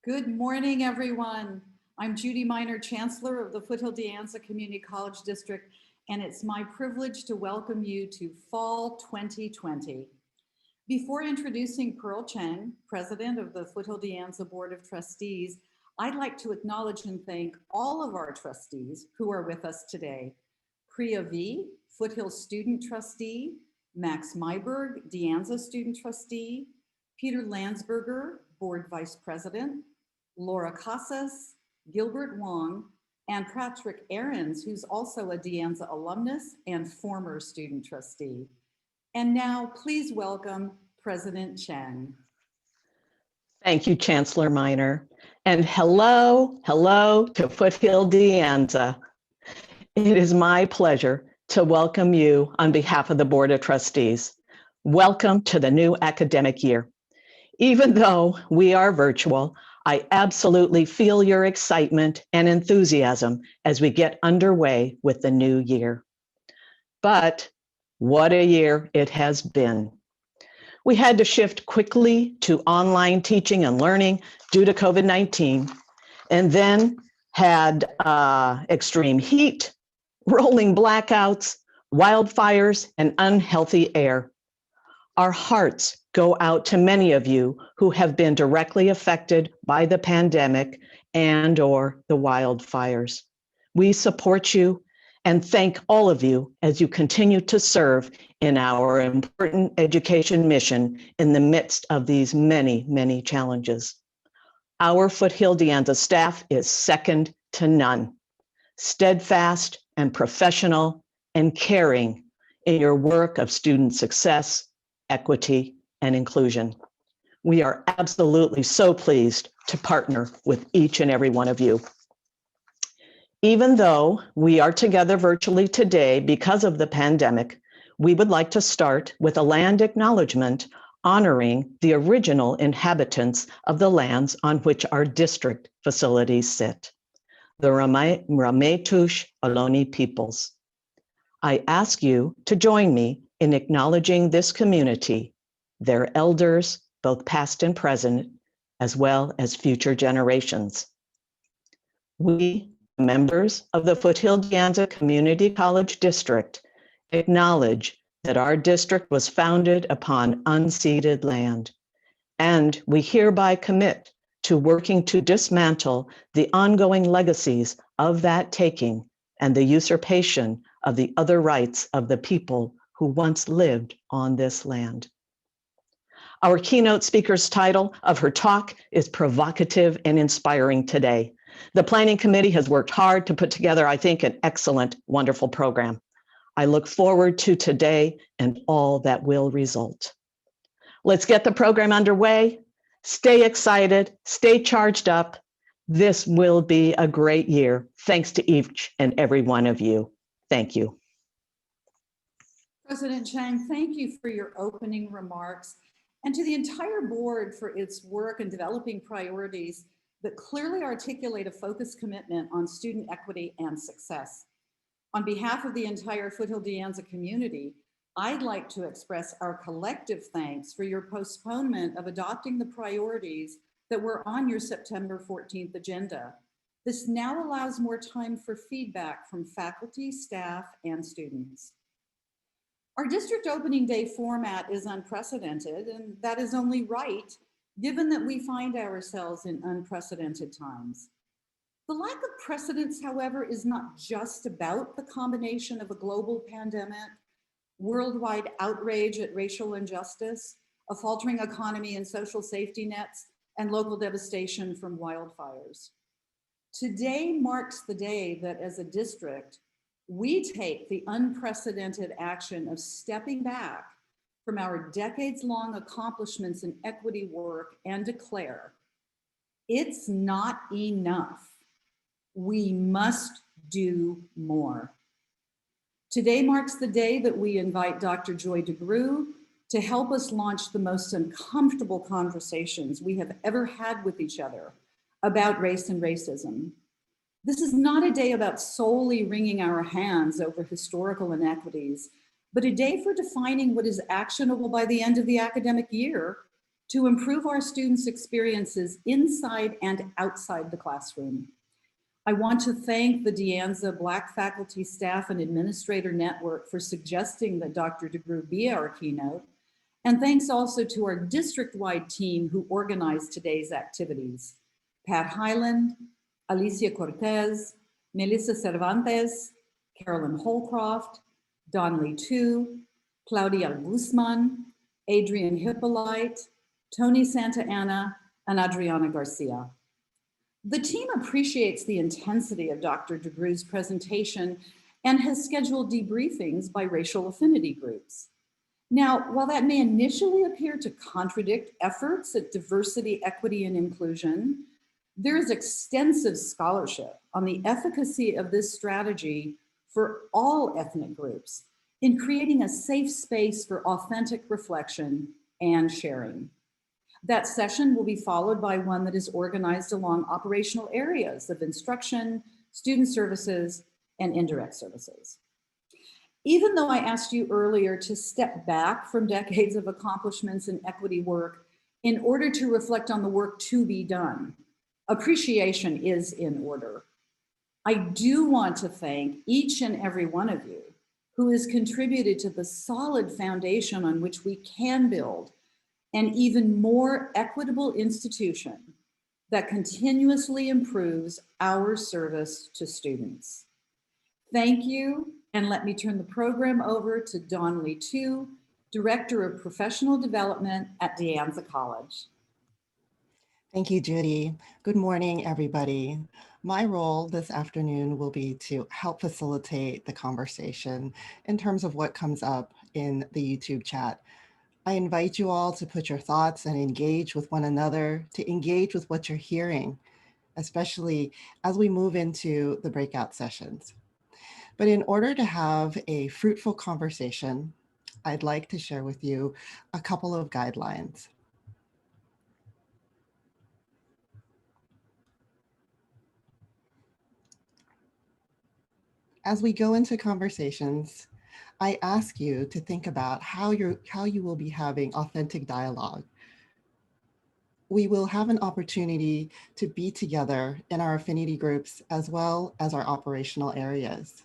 Good morning, everyone. I'm Judy Miner, Chancellor of the Foothill-De Community College District, and it's my privilege to welcome you to Fall 2020. Before introducing Pearl Cheng, President of the Foothill-De Board of Trustees, I'd like to acknowledge and thank all of our trustees who are with us today. Priya V, Foothill Student Trustee, Max Myberg, De Anza Student Trustee, Peter Landsberger, Board Vice President, Laura Casas, Gilbert Wong, and Patrick Ahrens, who's also a De Anza alumnus and former student trustee. And now please welcome President Cheng. Thank you, Chancellor Miner. And hello to Foothill-De. It is my pleasure to welcome you on behalf of the Board of Trustees. Welcome to the new academic year. Even though we are virtual, I absolutely feel your excitement and enthusiasm as we get underway with the new year. But what a year it has been. We had to shift quickly to online teaching and learning due to COVID-19, and then had extreme heat, rolling blackouts, wildfires, and unhealthy air. Our hearts go out to many of you who have been directly affected by the pandemic and/or the wildfires. We support you and thank all of you as you continue to serve in our important education mission in the midst of these many challenges. Our Foothill-De staff is second to none, steadfast and professional and caring in your work of student success, equity, and inclusion. We are absolutely so pleased to partner with each and every one of you. Even though we are together virtually today because of the pandemic, we would like to start with a land acknowledgement honoring the original inhabitants of the lands on which our district facilities sit, the Ramaytush Ohlone peoples. I ask you to join me in acknowledging this community, their elders, both past and present, as well as future generations. We, members of the Foothill-De Community College District, acknowledge that our district was founded upon unceded land, and we hereby commit to working to dismantle the ongoing legacies of that taking and the usurpation of the other rights of the people who once lived on this land. Our keynote speaker's title of her talk is Provocative and Inspiring Today. The Planning Committee has worked hard to put together, I think, an excellent, wonderful program. I look forward to today and all that will result. Let's get the program underway. Stay excited, stay charged up. This will be a great year. Thanks to each and every one of you. Thank you. President Cheng, thank you for your opening remarks and to the entire board for its work in developing priorities that clearly articulate a focused commitment on student equity and success. On behalf of the entire Foothill-De community, I'd like to express our collective thanks for your postponement of adopting the priorities that were on your September 14th agenda. This now allows more time for feedback from faculty, staff, and students. Our district opening day format is unprecedented, and that is only right, given that we find ourselves in unprecedented times. The lack of precedence, however, is not just about the combination of a global pandemic, worldwide outrage at racial injustice, a faltering economy and social safety nets, and local devastation from wildfires. Today marks the day that as a district, we take the unprecedented action of stepping back from our decades-long accomplishments in equity work and declare, it's not enough. We must do more. Today marks the day that we invite Dr. Joy DeGruy to help us launch the most uncomfortable conversations we have ever had with each other about race and racism. This is not a day about solely wringing our hands over historical inequities, but a day for defining what is actionable by the end of the academic year to improve our students' experiences inside and outside the classroom. I want to thank the De Anza Black Faculty Staff and Administrator Network for suggesting that Dr. DeGruy be our keynote, and thanks also to our district-wide team who organized today's activities. Pat Hyland, Alicia Cortez, Melissa Cervantes, Carolyn Holcroft, Donley Tu, Claudia Guzman, Adrian Hippolyte, Tony Santa Ana, and Adriana Garcia. The team appreciates the intensity of Dr. DeGruy's presentation and has scheduled debriefings by racial affinity groups. Now, while that may initially appear to contradict efforts at diversity, equity, and inclusion, there is extensive scholarship on the efficacy of this strategy for all ethnic groups in creating a safe space for authentic reflection and sharing. That session will be followed by one that is organized along operational areas of instruction, student services, and indirect services. Even though I asked you earlier to step back from decades of accomplishments in equity work in order to reflect on the work to be done, appreciation is in order. I do want to thank each and every one of you who has contributed to the solid foundation on which we can build an even more equitable institution that continuously improves our service to students. Thank you, and let me turn the program over to Donley Tu, Director of Professional Development at De Anza College. Thank you, Judy. Good morning, everybody. My role this afternoon will be to help facilitate the conversation in terms of what comes up in the YouTube chat. I invite you all to put your thoughts and engage with one another, to engage with what you're hearing, especially as we move into the breakout sessions. But in order to have a fruitful conversation, I'd like to share with you a couple of guidelines. As we go into conversations, I ask you to think about how you will be having authentic dialogue. We will have an opportunity to be together in our affinity groups as well as our operational areas.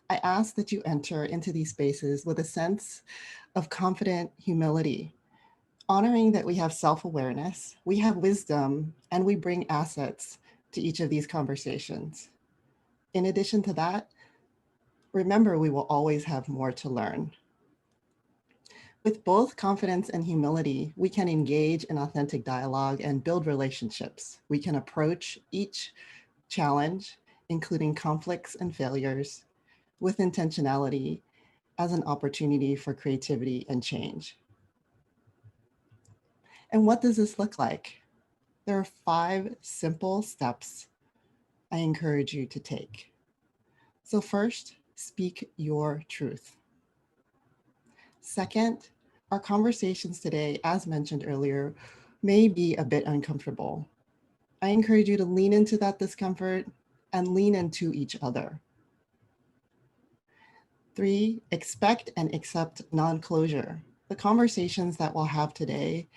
I ask that you enter into these spaces with a sense of confident humility, honoring that we have self-awareness, we have wisdom, and we bring assets to each of these conversations. In addition to that, remember, we will always have more to learn. With both confidence and humility, we can engage in authentic dialogue and build relationships. We can approach each challenge, including conflicts and failures, with intentionality as an opportunity for creativity and change. And what does this look like? There are 5 simple steps I encourage you to take. So first, speak your truth. Second, our conversations today, as mentioned earlier, may be a bit uncomfortable. I encourage you to lean into that discomfort and lean into each other. 3, expect and accept non-closure. The conversations that we'll have today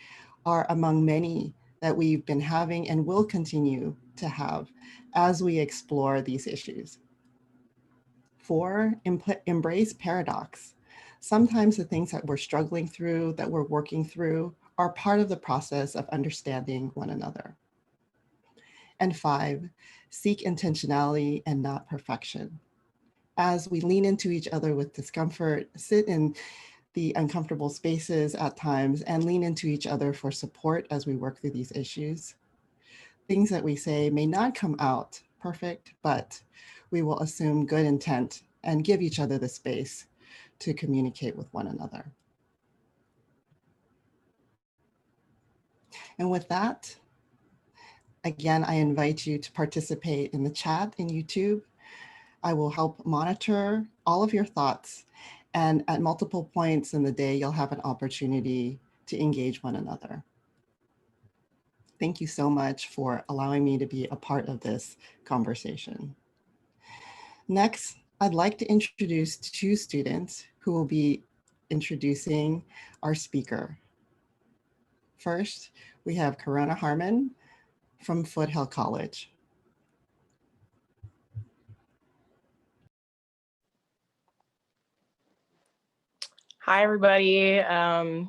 are among many that we've been having and will continue to have as we explore these issues. 4, embrace paradox. Sometimes the things that we're struggling through, that we're working through, are part of the process of understanding one another. And 5, seek intentionality and not perfection. As we lean into each other with discomfort, sit in the uncomfortable spaces at times, and lean into each other for support as we work through these issues. Things that we say may not come out perfect, but we will assume good intent and give each other the space to communicate with one another. And with that, again, I invite you to participate in the chat in YouTube. I will help monitor all of your thoughts, and at multiple points in the day, you'll have an opportunity to engage one another. Thank you so much for allowing me to be a part of this conversation. Next, I'd like to introduce 2 students who will be introducing our speaker. First, we have Corona Harmon from Foothill College. Hi, everybody.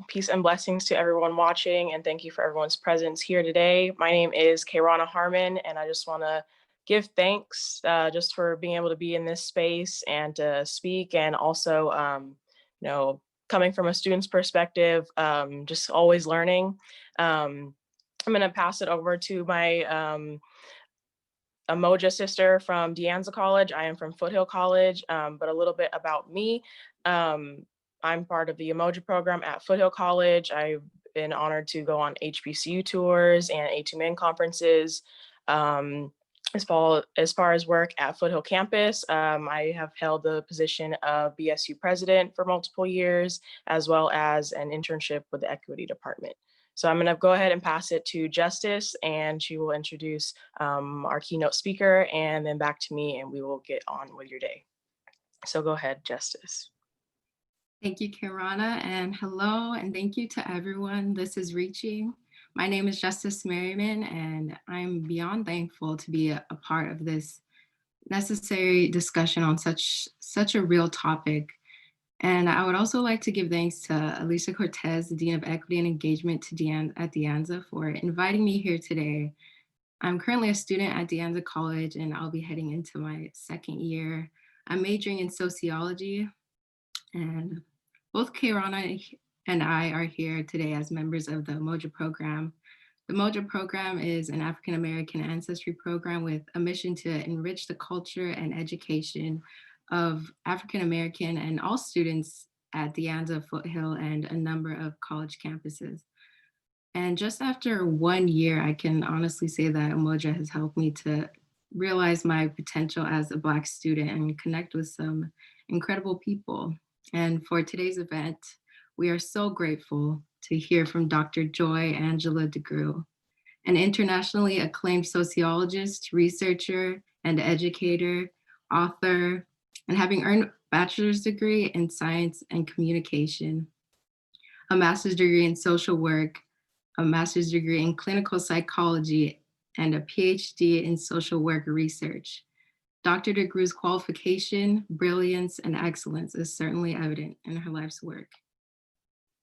Peace and blessings to everyone watching, and thank you for everyone's presence here today. My name is Kayrana Harmon, and I just want to give thanks just for being able to be in this space and to speak, and also, coming from a student's perspective, just always learning. I'm going to pass it over to my Moja sister from De Anza College. I am from Foothill College, but a little bit about me. I'm part of the Emoji program at Foothill College. I've been honored to go on HBCU tours and A2Men conferences. As far as work at Foothill campus, I have held the position of BSU president for multiple years, as well as an internship with the equity department. So I'm going to go ahead and pass it to Justice, and she will introduce our keynote speaker, and then back to me, and we will get on with your day. So go ahead, Justice. Thank you, Kayrana, and hello, and thank you to everyone this is reaching. My name is Justice Merriman, and I'm beyond thankful to be a part of this necessary discussion on such a real topic. And I would also like to give thanks to Alicia Cortez, the Dean of Equity and Engagement at De Anza, for inviting me here today. I'm currently a student at De Anza College, and I'll be heading into my second year. I'm majoring in sociology, and both Kayrana and I are here today as members of the Moja program. The Moja program is an African American ancestry program with a mission to enrich the culture and education of African American and all students at De Anza, Foothill, and a number of college campuses. And just after 1 year, I can honestly say that Moja has helped me to realize my potential as a Black student and connect with some incredible people. And for today's event, we are so grateful to hear from Dr. Joy Angela DeGruy, an internationally acclaimed sociologist, researcher, and educator, author, and having earned a bachelor's degree in science and communication, a master's degree in social work, a master's degree in clinical psychology, and a PhD in social work research. Dr. DeGruy's qualification, brilliance, and excellence is certainly evident in her life's work.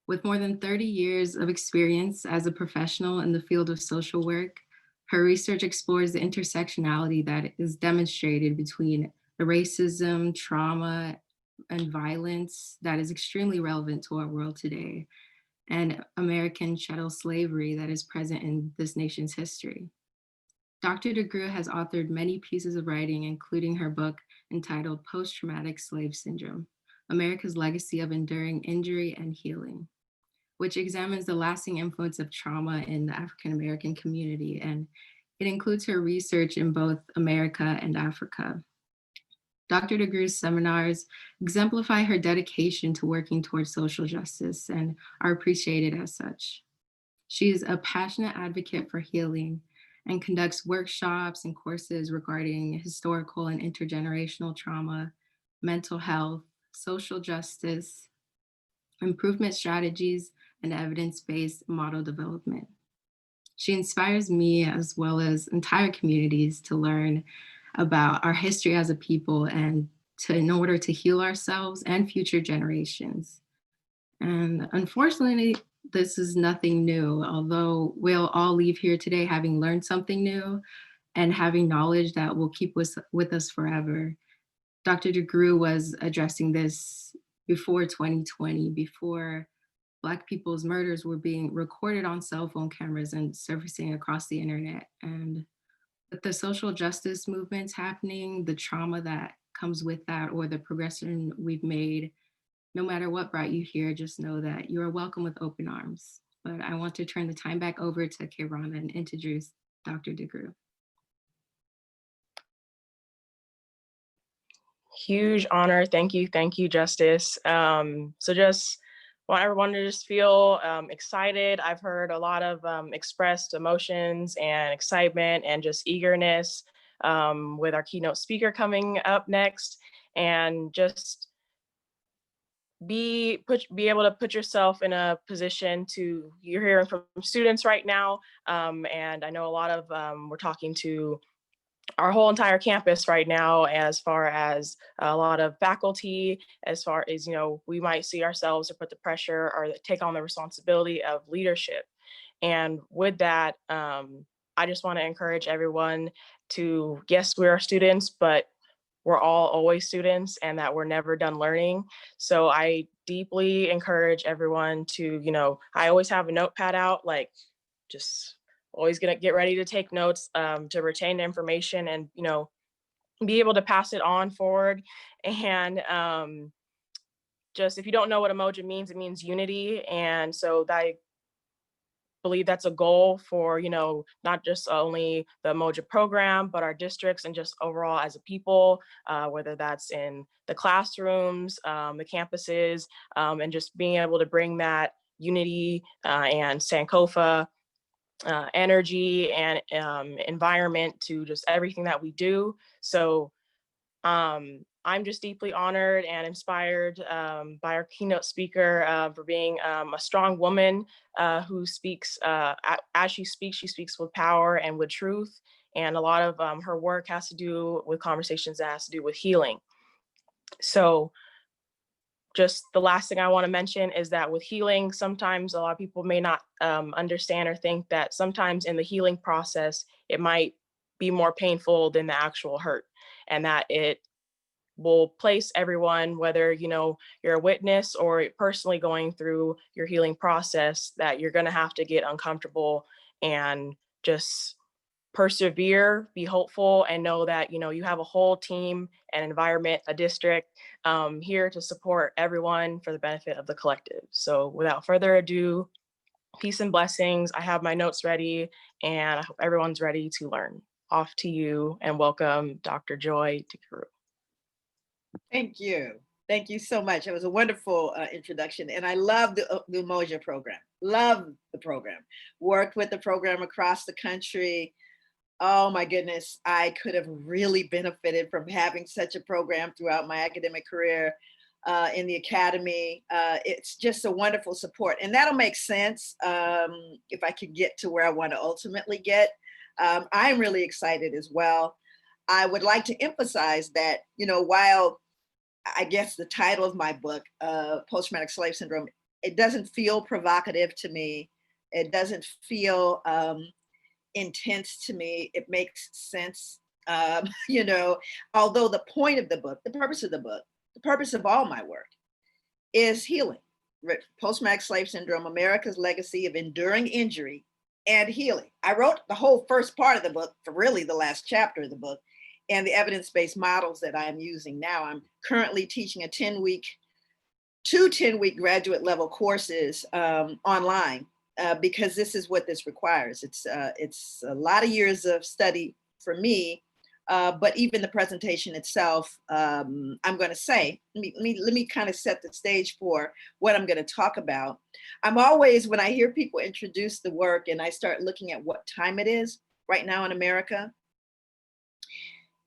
With more than 30 years of experience as a professional in the field of social work, her research explores the intersectionality that is demonstrated between the racism, trauma, and violence that is extremely relevant to our world today, and American chattel slavery that is present in this nation's history. Dr. DeGruy has authored many pieces of writing, including her book entitled Post-Traumatic Slave Syndrome, America's Legacy of Enduring Injury and Healing, which examines the lasting influence of trauma in the African American community, and it includes her research in both America and Africa. Dr. DeGruy's seminars exemplify her dedication to working towards social justice and are appreciated as such. She is a passionate advocate for healing and conducts workshops and courses regarding historical and intergenerational trauma, mental health, social justice, improvement strategies, and evidence-based model development. She inspires me as well as entire communities to learn about our history as a people and in order to heal ourselves and future generations. And unfortunately, this is nothing new, although we'll all leave here today having learned something new and having knowledge that will keep with us forever. Dr. DeGruy was addressing this before 2020, before Black people's murders were being recorded on cell phone cameras and surfacing across the internet. And with the social justice movements happening, the trauma that comes with that, or the progression we've made, no matter what brought you here, just know that you are welcome with open arms. But I want to turn the time back over to Kayrana and introduce Dr. DeGruy. Huge honor. Thank you, Justice. So just want everyone to just feel excited. I've heard a lot of expressed emotions and excitement and just eagerness with our keynote speaker coming up next. And just be able to put yourself in a position to, you're hearing from students right now, and I know a lot of we're talking to our whole entire campus right now, as far as a lot of faculty, as far as, we might see ourselves or put the pressure or take on the responsibility of leadership. And with that, I just want to encourage everyone to, yes, we are students, but we're all always students, and that we're never done learning. So I deeply encourage everyone to, I always have a notepad out, like, just always gonna get ready to take notes, to retain the information and, be able to pass it on forward. And just, if you don't know what emoji means, it means unity. And so I believe that's a goal for, not just only the Moja program, but our districts and just overall as a people, whether that's in the classrooms, the campuses, and just being able to bring that unity and Sankofa energy and environment to just everything that we do. So I'm just deeply honored and inspired by our keynote speaker for being a strong woman who speaks, as she speaks with power and with truth. And a lot of her work has to do with conversations that has to do with healing. So just the last thing I want to mention is that with healing, sometimes a lot of people may not understand or think that sometimes in the healing process, it might be more painful than the actual hurt, and that it will place everyone, whether you're a witness or personally going through your healing process, that you're going to have to get uncomfortable and just persevere, be hopeful, and know that you have a whole team, an environment, a district here to support everyone for the benefit of the collective. So without further ado, peace and blessings. I have my notes ready, and I hope everyone's ready to learn. Off to you, and welcome, Dr. Joy DeGruy. Thank you. Thank you so much. It was a wonderful introduction. And I love the Umoja program. Love the program. Worked with the program across the country. Oh my goodness, I could have really benefited from having such a program throughout my academic career in the academy. It's just a wonderful support. And that'll make sense if I could get to where I want to ultimately get. I'm really excited as well. I would like to emphasize that, while I guess the title of my book, Post-Traumatic Slave Syndrome, it doesn't feel provocative to me. It doesn't feel intense to me. It makes sense, although the point of the book, the purpose of the book, the purpose of all my work is healing. Post-Traumatic Slave Syndrome, America's Legacy of Enduring Injury and Healing. I wrote the whole first part of the book, for really the last chapter of the book, and the evidence-based models that I'm using now. I'm currently teaching two 10-week graduate level courses online because this is what this requires. It's a lot of years of study for me, but even the presentation itself, I'm going to say, let me kind of set the stage for what I'm going to talk about. I'm always, when I hear people introduce the work and I start looking at what time it is right now in America,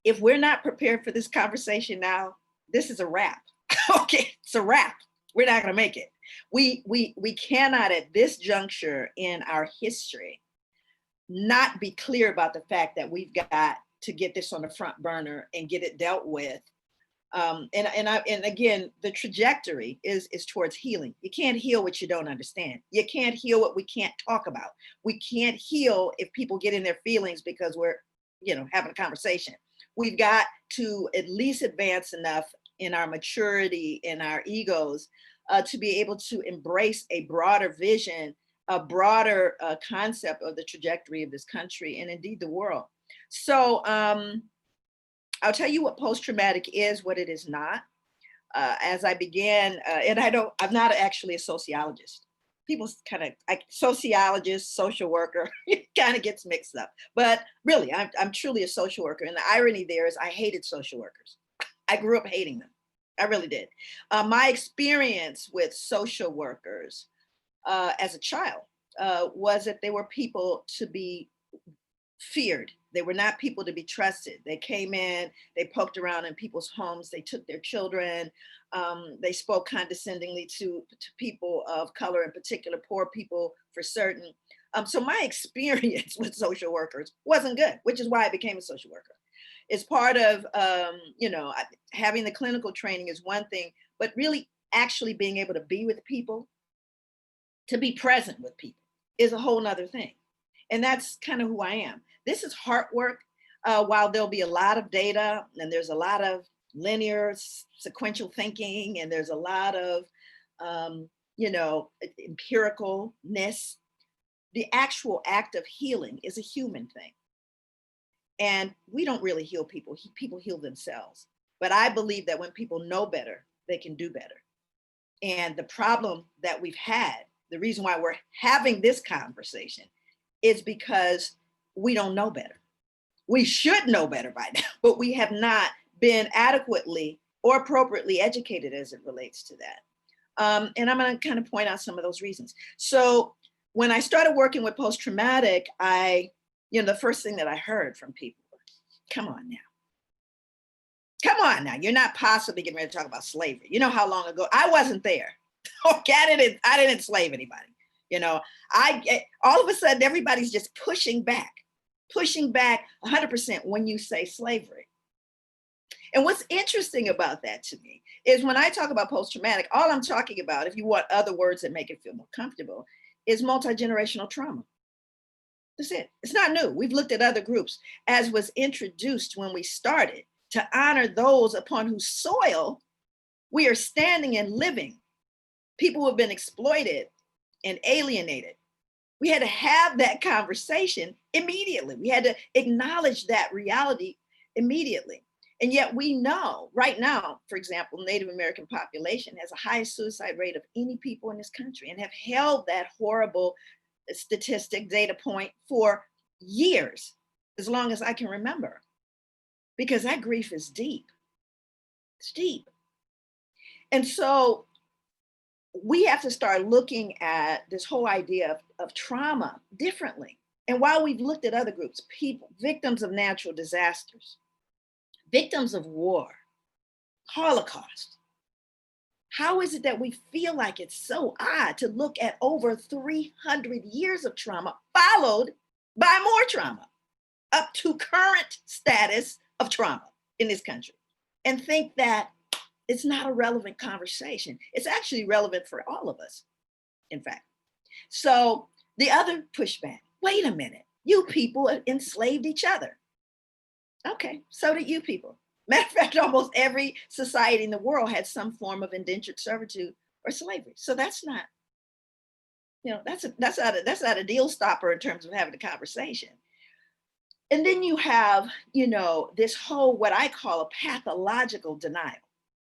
if we're not prepared for this conversation now, this is a wrap. Okay, it's a wrap. We're not going to make it. We cannot at this juncture in our history not be clear about the fact that we've got to get this on the front burner and get it dealt with. And again, the trajectory is towards healing. You can't heal what you don't understand. You can't heal what we can't talk about. We can't heal if people get in their feelings because we're, having a conversation. We've got to at least advance enough in our maturity, in our egos, to be able to embrace a broader vision, a broader concept of the trajectory of this country and indeed the world. So I'll tell you what post-traumatic is, what it is not. As I began, and I'm not actually a sociologist. People kind of, sociologist, social worker, it kind of gets mixed up. But really, I'm truly a social worker. And the irony there is I hated social workers. I grew up hating them. I really did. My experience with social workers as a child was that they were people to be feared They were not people to be trusted. They came in, they poked around in people's homes, they took their children, they spoke condescendingly to people of color, in particular, poor people for certain. So my experience with social workers wasn't good, which is why I became a social worker. It's part of, having the clinical training is one thing, but really actually being able to be with people, to be present with people is a whole nother thing. And that's kind of who I am. This is heart work. While there'll be a lot of data and there's a lot of linear sequential thinking and there's a lot of, empiricalness, the actual act of healing is a human thing. And we don't really heal people. People heal themselves. But I believe that when people know better, they can do better. And the problem that we've had, the reason why we're having this conversation is because we don't know better. We should know better by now, but we have not been adequately or appropriately educated as it relates to that. And I'm going to kind of point out some of those reasons. So when I started working with post-traumatic, the first thing that I heard from people was, come on now, you're not possibly getting ready to talk about slavery. You know how long ago? I wasn't there. Okay, I didn't enslave anybody. All of a sudden, everybody's just pushing back 100% when you say slavery. And what's interesting about that to me is when I talk about post-traumatic, all I'm talking about, if you want other words that make it feel more comfortable, is multi-generational trauma. That's it. It's not new. We've looked at other groups, as was introduced when we started, to honor those upon whose soil we are standing and living. People who have been exploited and alienated. We had to have that conversation immediately. We had to acknowledge that reality immediately. And yet we know right now, for example, Native American population has the highest suicide rate of any people in this country and have held that horrible statistic data point for years, as long as I can remember, because that grief is deep. It's deep. And so we have to start looking at this whole idea of trauma differently. And while we've looked at other groups, people, victims of natural disasters, victims of war, Holocaust, how is it that we feel like it's so odd to look at over 300 years of trauma followed by more trauma up to current status of trauma in this country and think that it's not a relevant conversation? It's actually relevant for all of us, in fact. So the other pushback, wait a minute, you people enslaved each other. Okay, so did you people. Matter of fact, almost every society in the world had some form of indentured servitude or slavery. So that's not, that's not a deal stopper in terms of having a conversation. And then you have, this whole, what I call a pathological denial.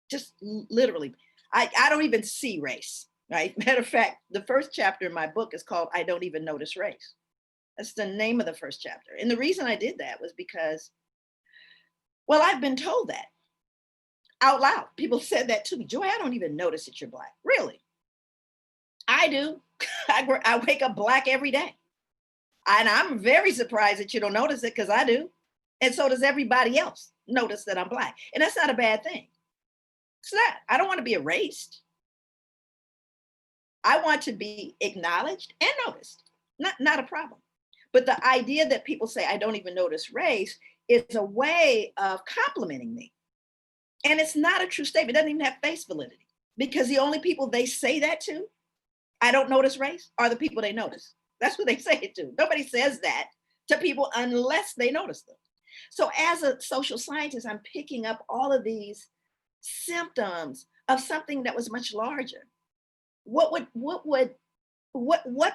Just literally, I don't even see race, right? Matter of fact, the first chapter in my book is called I Don't Even Notice Race. That's the name of the first chapter. And the reason I did that was because, well, I've been told that out loud. People said that to me. Joy, I don't even notice that you're Black. Really? I do. I wake up Black every day. And I'm very surprised that you don't notice it, because I do. And so does everybody else notice that I'm Black. And that's not a bad thing. It's not. I don't want to be erased. I want to be acknowledged and noticed. Not a problem. But the idea that people say, I don't even notice race, is a way of complimenting me. And it's not a true statement. It doesn't even have face validity, because the only people they say that to, I don't notice race, are the people they notice. That's what they say it to. Nobody says that to people unless they notice them. So as a social scientist, I'm picking up all of these symptoms of something that was much larger. What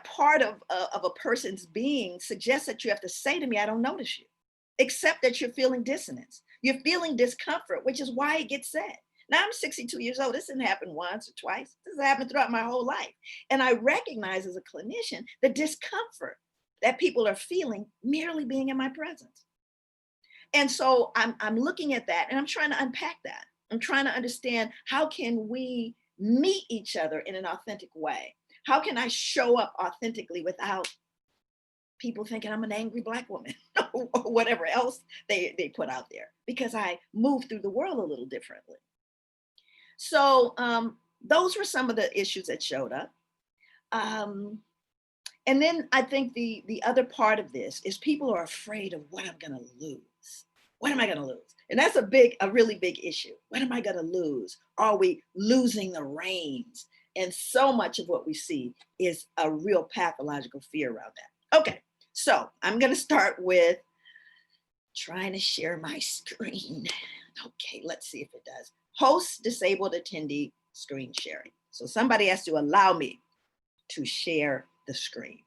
part of a person's being suggests that you have to say to me, I don't notice you, except that you're feeling dissonance. You're feeling discomfort, which is why it gets said. Now I'm 62 years old. This didn't happen once or twice. This has happened throughout my whole life. And I recognize as a clinician the discomfort that people are feeling merely being in my presence. And so I'm looking at that and I'm trying to unpack that. I'm trying to understand, how can we meet each other in an authentic way? How can I show up authentically without people thinking I'm an angry Black woman or whatever else they put out there, because I move through the world a little differently. So those were some of the issues that showed up. And then I think the other part of this is people are afraid of what I'm going to lose. What am I going to lose? And that's a really big issue. What am I going to lose? Are we losing the reins? And so much of what we see is a real pathological fear around that. Okay, so I'm going to start with trying to share my screen. Okay, let's see if it does. Host disabled attendee screen sharing. So somebody has to allow me to share the screen.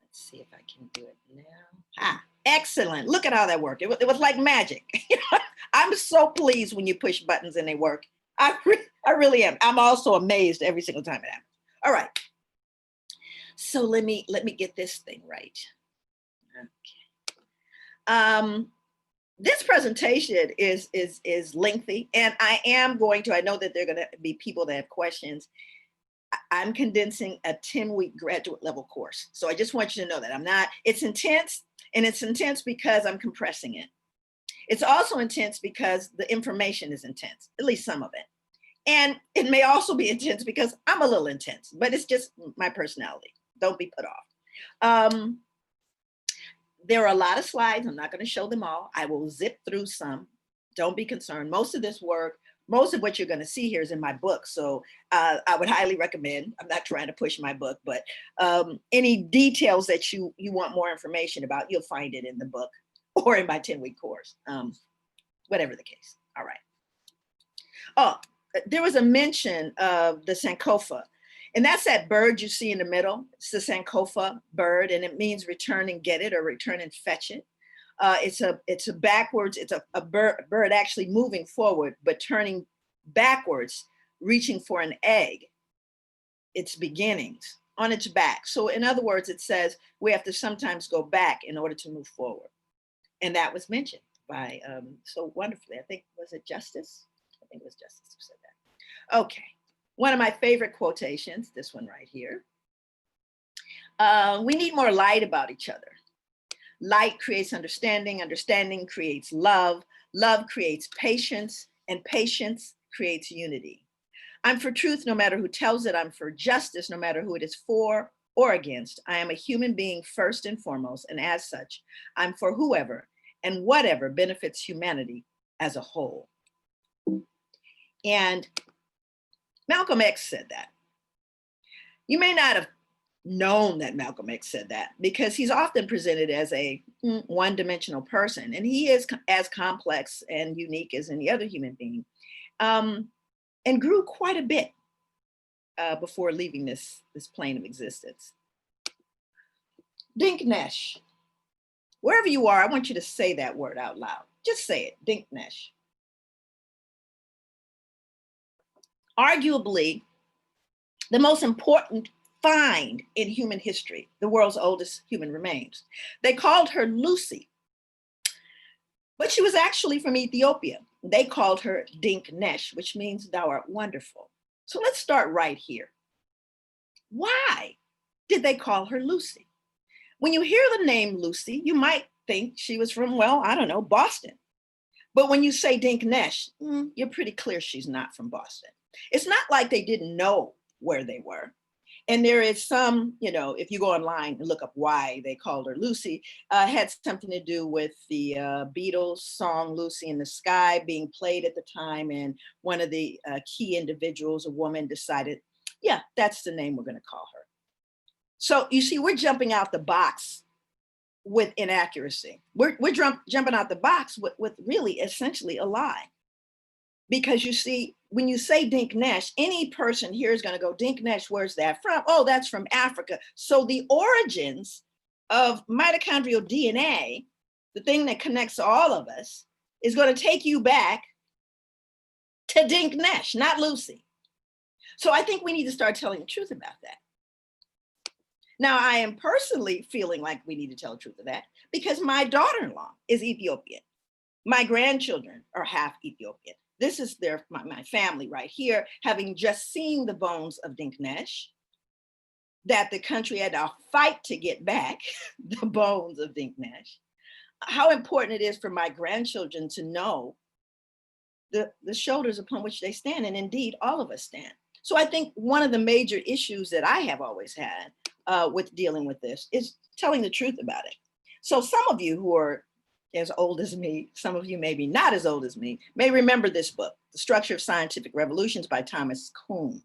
Let's see if I can do it now. Excellent. Look at how that worked. It was like magic. I'm so pleased when you push buttons and they work. I really am. I'm also amazed every single time it happens. All right. So let me get this thing right. Okay. This presentation is lengthy, and I know that there are going to be people that have questions. I'm condensing a 10-week graduate level course. So I just want you to know that it's intense, and it's intense because I'm compressing it. It's also intense because the information is intense, at least some of it. And it may also be intense because I'm a little intense, but it's just my personality. Don't be put off. There are a lot of slides. I'm not going to show them all. I will zip through some. Don't be concerned. Most of this work, most of what you're going to see here is in my book. So I would highly recommend, I'm not trying to push my book, but any details that you want more information about, you'll find it in the book or in my 10-week course, whatever the case. All right. Oh, there was a mention of the Sankofa. And that's that bird you see in the middle. It's the Sankofa bird, and it means return and get it, or return and fetch it. It's a backwards, it's a bird actually moving forward, but turning backwards, reaching for an egg, its beginnings on its back. So in other words, it says we have to sometimes go back in order to move forward. And that was mentioned by, so wonderfully, I think, was it Justice? I think it was Justice who said that. Okay. One of my favorite quotations, this one right here. We need more light about each other. Light creates understanding, understanding creates love, love creates patience, and patience creates unity. I'm for truth no matter who tells it. I'm for justice no matter who it is for or against. I am a human being first and foremost, and as such, I'm for whoever and whatever benefits humanity as a whole. And Malcolm X said that. You may not have known that Malcolm X said that because he's often presented as a one-dimensional person, and he is as complex and unique as any other human being, and grew quite a bit before leaving this plane of existence. Dinknesh. Wherever you are, I want you to say that word out loud. Just say it, Dinknesh. Arguably, the most important find in human history, the world's oldest human remains. They called her Lucy, but she was actually from Ethiopia. They called her Dinknesh, which means thou art wonderful. So let's start right here. Why did they call her Lucy? When you hear the name Lucy, you might think she was from, well, I don't know, Boston. But when you say Dinknesh, you're pretty clear she's not from Boston. It's not like they didn't know where they were. And there is some, if you go online and look up why they called her Lucy, had something to do with the Beatles song Lucy in the Sky being played at the time. And one of the key individuals, a woman, decided, yeah, that's the name we're going to call her. So you see, we're jumping out the box with inaccuracy. We're jumping out the box with really essentially a lie. Because you see, when you say Dinknesh, any person here is going to go, Dinknesh, where's that from? Oh, that's from Africa. So the origins of mitochondrial DNA, the thing that connects all of us, is going to take you back to Dinknesh, not Lucy. So I think we need to start telling the truth about that. Now, I am personally feeling like we need to tell the truth of that because my daughter-in-law is Ethiopian. My grandchildren are half Ethiopian. This is my family right here, having just seen the bones of Dinknesh. that the country had to fight to get back the bones of Dink Nash, how important it is for my grandchildren to know the shoulders upon which they stand, and indeed all of us stand. So I think one of the major issues that I have always had with dealing with this is telling the truth about it. So some of you who are as old as me, some of you maybe not as old as me, may remember this book, The Structure of Scientific Revolutions by Thomas Kuhn.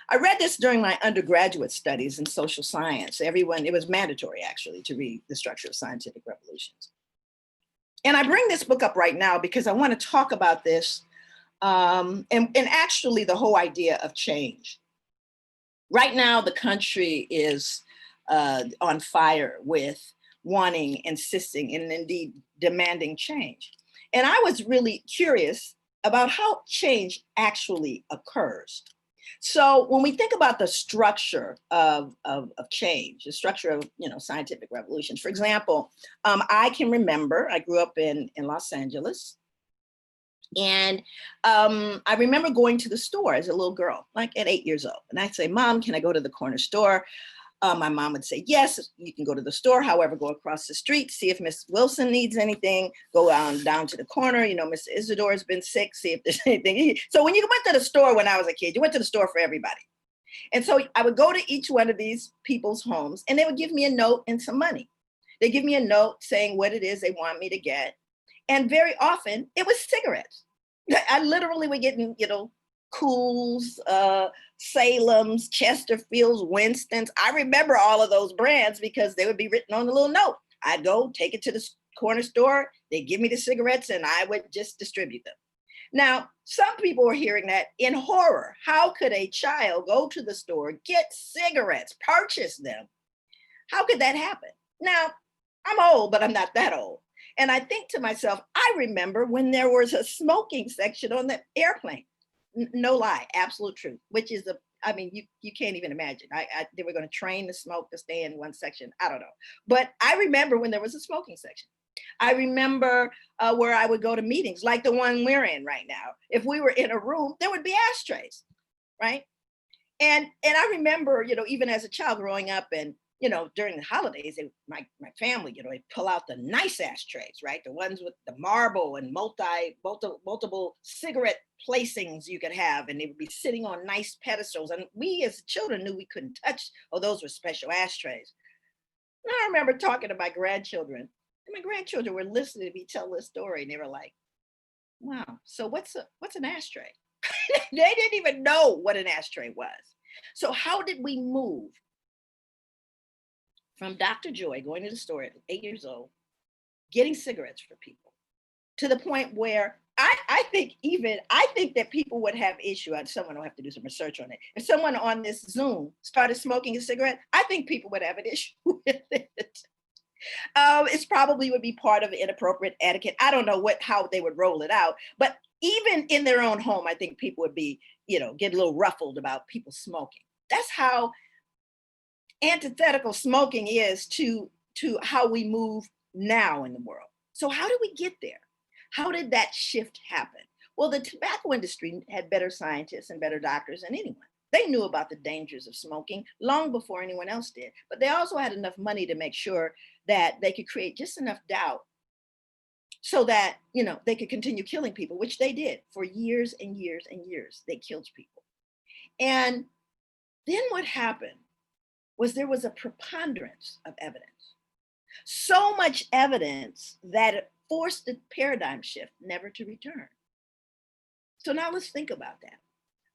I read this during my undergraduate studies in social science. It was mandatory actually to read The Structure of Scientific Revolutions. And I bring this book up right now because I want to talk about this and actually the whole idea of change. Right now, the country is on fire with wanting, insisting, and indeed demanding change. And I was really curious about how change actually occurs. So when we think about the structure of change, the structure of scientific revolutions, for example, I can remember I grew up in Los Angeles, and I remember going to the store as a little girl, like at 8 years old, and I'd say, "Mom, can I go to the corner store?" My mom would say, "Yes, you can go to the store. However, go across the street, see if Miss Wilson needs anything. Go down to the corner. Miss Isidore has been sick. See if there's anything." So when you went to the store when I was a kid, you went to the store for everybody. And so I would go to each one of these people's homes, and they would give me a note and some money. They give me a note saying what it is they want me to get. And very often it was cigarettes. I literally would get, Cools, Salem's, Chesterfields, Winston's. I remember all of those brands because they would be written on the little note. I'd go take it to the corner store. They'd give me the cigarettes and I would just distribute them. Now, some people were hearing that in horror. How could a child go to the store, get cigarettes, purchase them? How could that happen? Now, I'm old, but I'm not that old. And I think to myself, I remember when there was a smoking section on the airplane. No lie, absolute truth, which is you can't even imagine. They were going to train the smoke to stay in one section. I don't know. But I remember when there was a smoking section. I remember where I would go to meetings like the one we're in right now. If we were in a room, there would be ashtrays, right? And I remember, even as a child growing up and, during the holidays, my family, they'd pull out the nice ashtrays, right? The ones with the marble and multiple cigarette placings you could have, and they would be sitting on nice pedestals. And we as children knew we couldn't touch, those were special ashtrays. And I remember talking to my grandchildren, and my grandchildren were listening to me tell this story, and they were like, "Wow, so what's an ashtray?" They didn't even know what an ashtray was. So how did we move from Dr. Joy going to the store at 8 years old, getting cigarettes for people, to the point where I think that people would have issue, and someone will have to do some research on it. If someone on this Zoom started smoking a cigarette, I think people would have an issue with it. It's probably would be part of inappropriate etiquette. I don't know how they would roll it out, but even in their own home, I think people would be, get a little ruffled about people smoking. That's how antithetical smoking is to how we move now in the world. So how did we get there? How did that shift happen? Well, the tobacco industry had better scientists and better doctors than anyone. They knew about the dangers of smoking long before anyone else did, but they also had enough money to make sure that they could create just enough doubt so that, they could continue killing people, which they did for years and years and years. They killed people. And then what happened was there was a preponderance of evidence. So much evidence that it forced the paradigm shift never to return. So now let's think about that.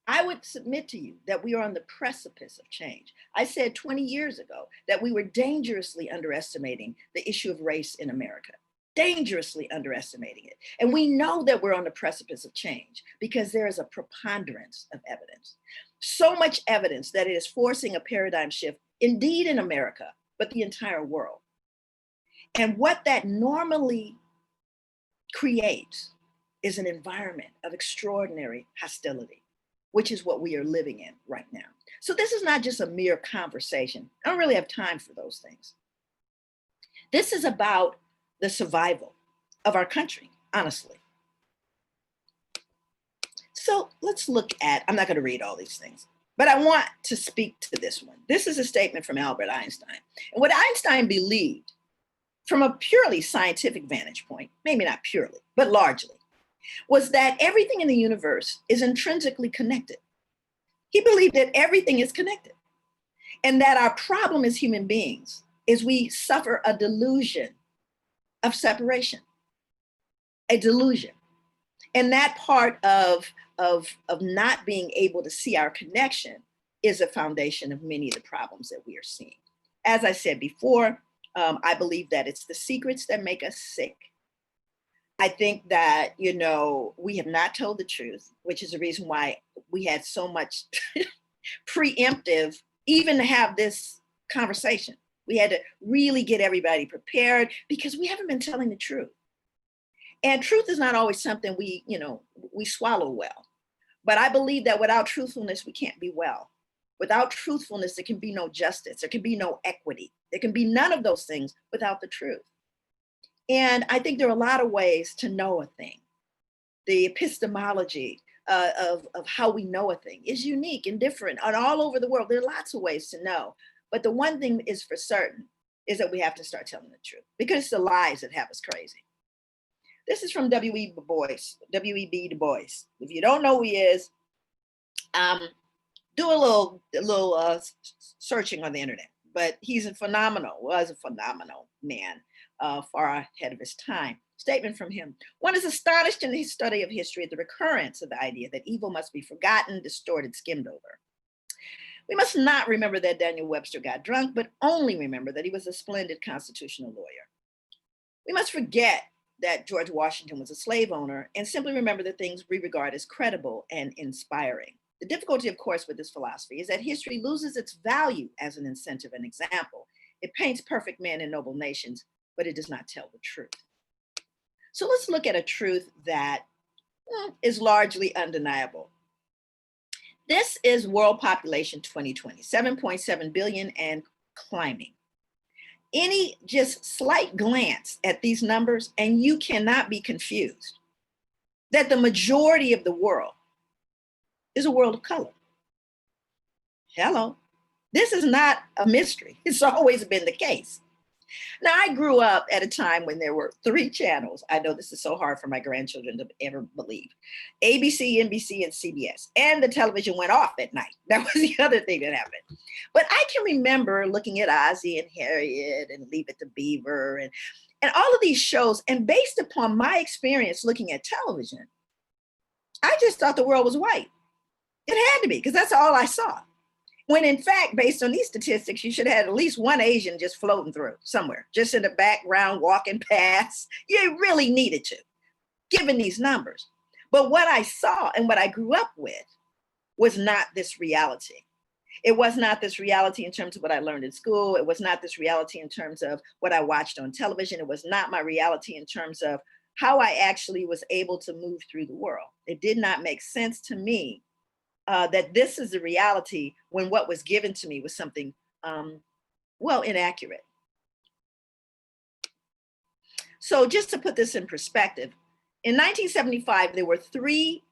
I would submit to you that we are on the precipice of change. I said 20 years ago that we were dangerously underestimating the issue of race in America, dangerously underestimating it. And we know that we're on the precipice of change because there is a preponderance of evidence. So much evidence that it is forcing a paradigm shift, indeed in America, but the entire world. And what that normally creates is an environment of extraordinary hostility, which is what we are living in right now. So this is not just a mere conversation. I don't really have time for those things. This is about the survival of our country, honestly. So let's look at, I'm not going to read all these things, But I want to speak to this one. This is a statement from Albert Einstein. And what Einstein believed from a purely scientific vantage point, maybe not purely, but largely, was that everything in the universe is intrinsically connected. He believed that everything is connected and that our problem as human beings is we suffer a delusion of separation, a delusion. And that part of not being able to see our connection is a foundation of many of the problems that we are seeing. As I said before, I believe that it's the secrets that make us sick. I think that, you know, we have not told the truth, which is the reason why we had so much preemptive, even to have this conversation. We had to really get everybody prepared because we haven't been telling the truth. And truth is not always something we swallow well. But I believe that without truthfulness, we can't be well. Without truthfulness, there can be no justice. There can be no equity. There can be none of those things without the truth. And I think there are a lot of ways to know a thing. The epistemology of how we know a thing is unique and different and all over the world. There are lots of ways to know. But the one thing is for certain is that we have to start telling the truth because it's the lies that have us crazy. This is from W.E.B. Du Bois. If you don't know who he is, do a little searching on the internet. But was a phenomenal man, far ahead of his time. Statement from him. One is astonished in his study of history at the recurrence of the idea that evil must be forgotten, distorted, skimmed over. We must not remember that Daniel Webster got drunk, but only remember that he was a splendid constitutional lawyer. We must forget that George Washington was a slave owner and simply remember the things we regard as credible and inspiring. The difficulty, of course, with this philosophy is that history loses its value as an incentive and example. It paints perfect men and noble nations, but it does not tell the truth. So let's look at a truth that is largely undeniable. This is world population 2020, 7.7 billion and climbing. Any just slight glance at these numbers and you cannot be confused that the majority of the world is a world of color. Hello, this is not a mystery. It's always been the case. Now, I grew up at a time when there were 3 channels. I know this is so hard for my grandchildren to ever believe. ABC, NBC, and CBS. And the television went off at night. That was the other thing that happened. But I can remember looking at Ozzie and Harriet and Leave It to Beaver and all of these shows. And based upon my experience looking at television, I just thought the world was white. It had to be, because that's all I saw. When in fact, based on these statistics, you should have at least one Asian just floating through somewhere, just in the background, walking past. You really needed to, given these numbers. But what I saw and what I grew up with was not this reality. It was not this reality in terms of what I learned in school. It was not this reality in terms of what I watched on television. It was not my reality in terms of how I actually was able to move through the world. It did not make sense to me that this is the reality when what was given to me was something, inaccurate. So just to put this in perspective, in 1975, there were 3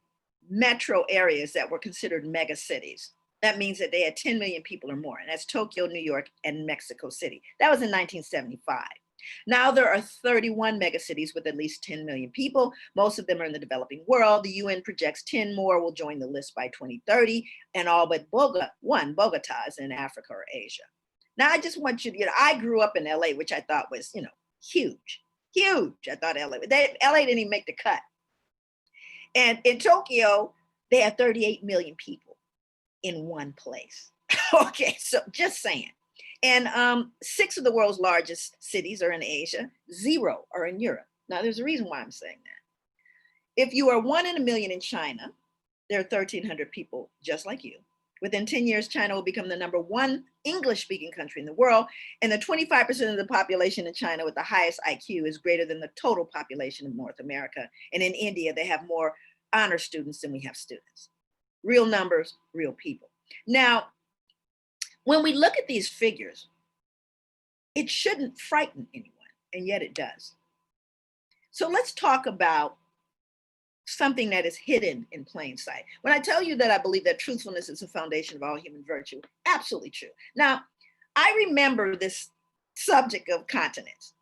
metro areas that were considered mega cities. That means that they had 10 million people or more, and that's Tokyo, New York, and Mexico City. That was in 1975. Now there are 31 megacities with at least 10 million people. Most of them are in the developing world. The UN projects 10 more will join the list by 2030, and all but Bogota is in Africa or Asia. Now I just want you to, I grew up in LA, which I thought was, huge. I thought LA didn't even make the cut. And in Tokyo, they had 38 million people in one place. Okay, so just saying. And 6 of the world's largest cities are in Asia, 0 are in Europe. Now, there's a reason why I'm saying that. If you are 1 in a million in China, there are 1,300 people just like you. Within 10 years, China will become the #1 English-speaking country in the world, and the 25% of the population in China with the highest IQ is greater than the total population of North America. And in India, they have more honor students than we have students. Real numbers, real people. Now, when we look at these figures, it shouldn't frighten anyone, and yet it does. So let's talk about something that is hidden in plain sight. When I tell you that I believe that truthfulness is the foundation of all human virtue, absolutely true. Now, I remember this subject of continents.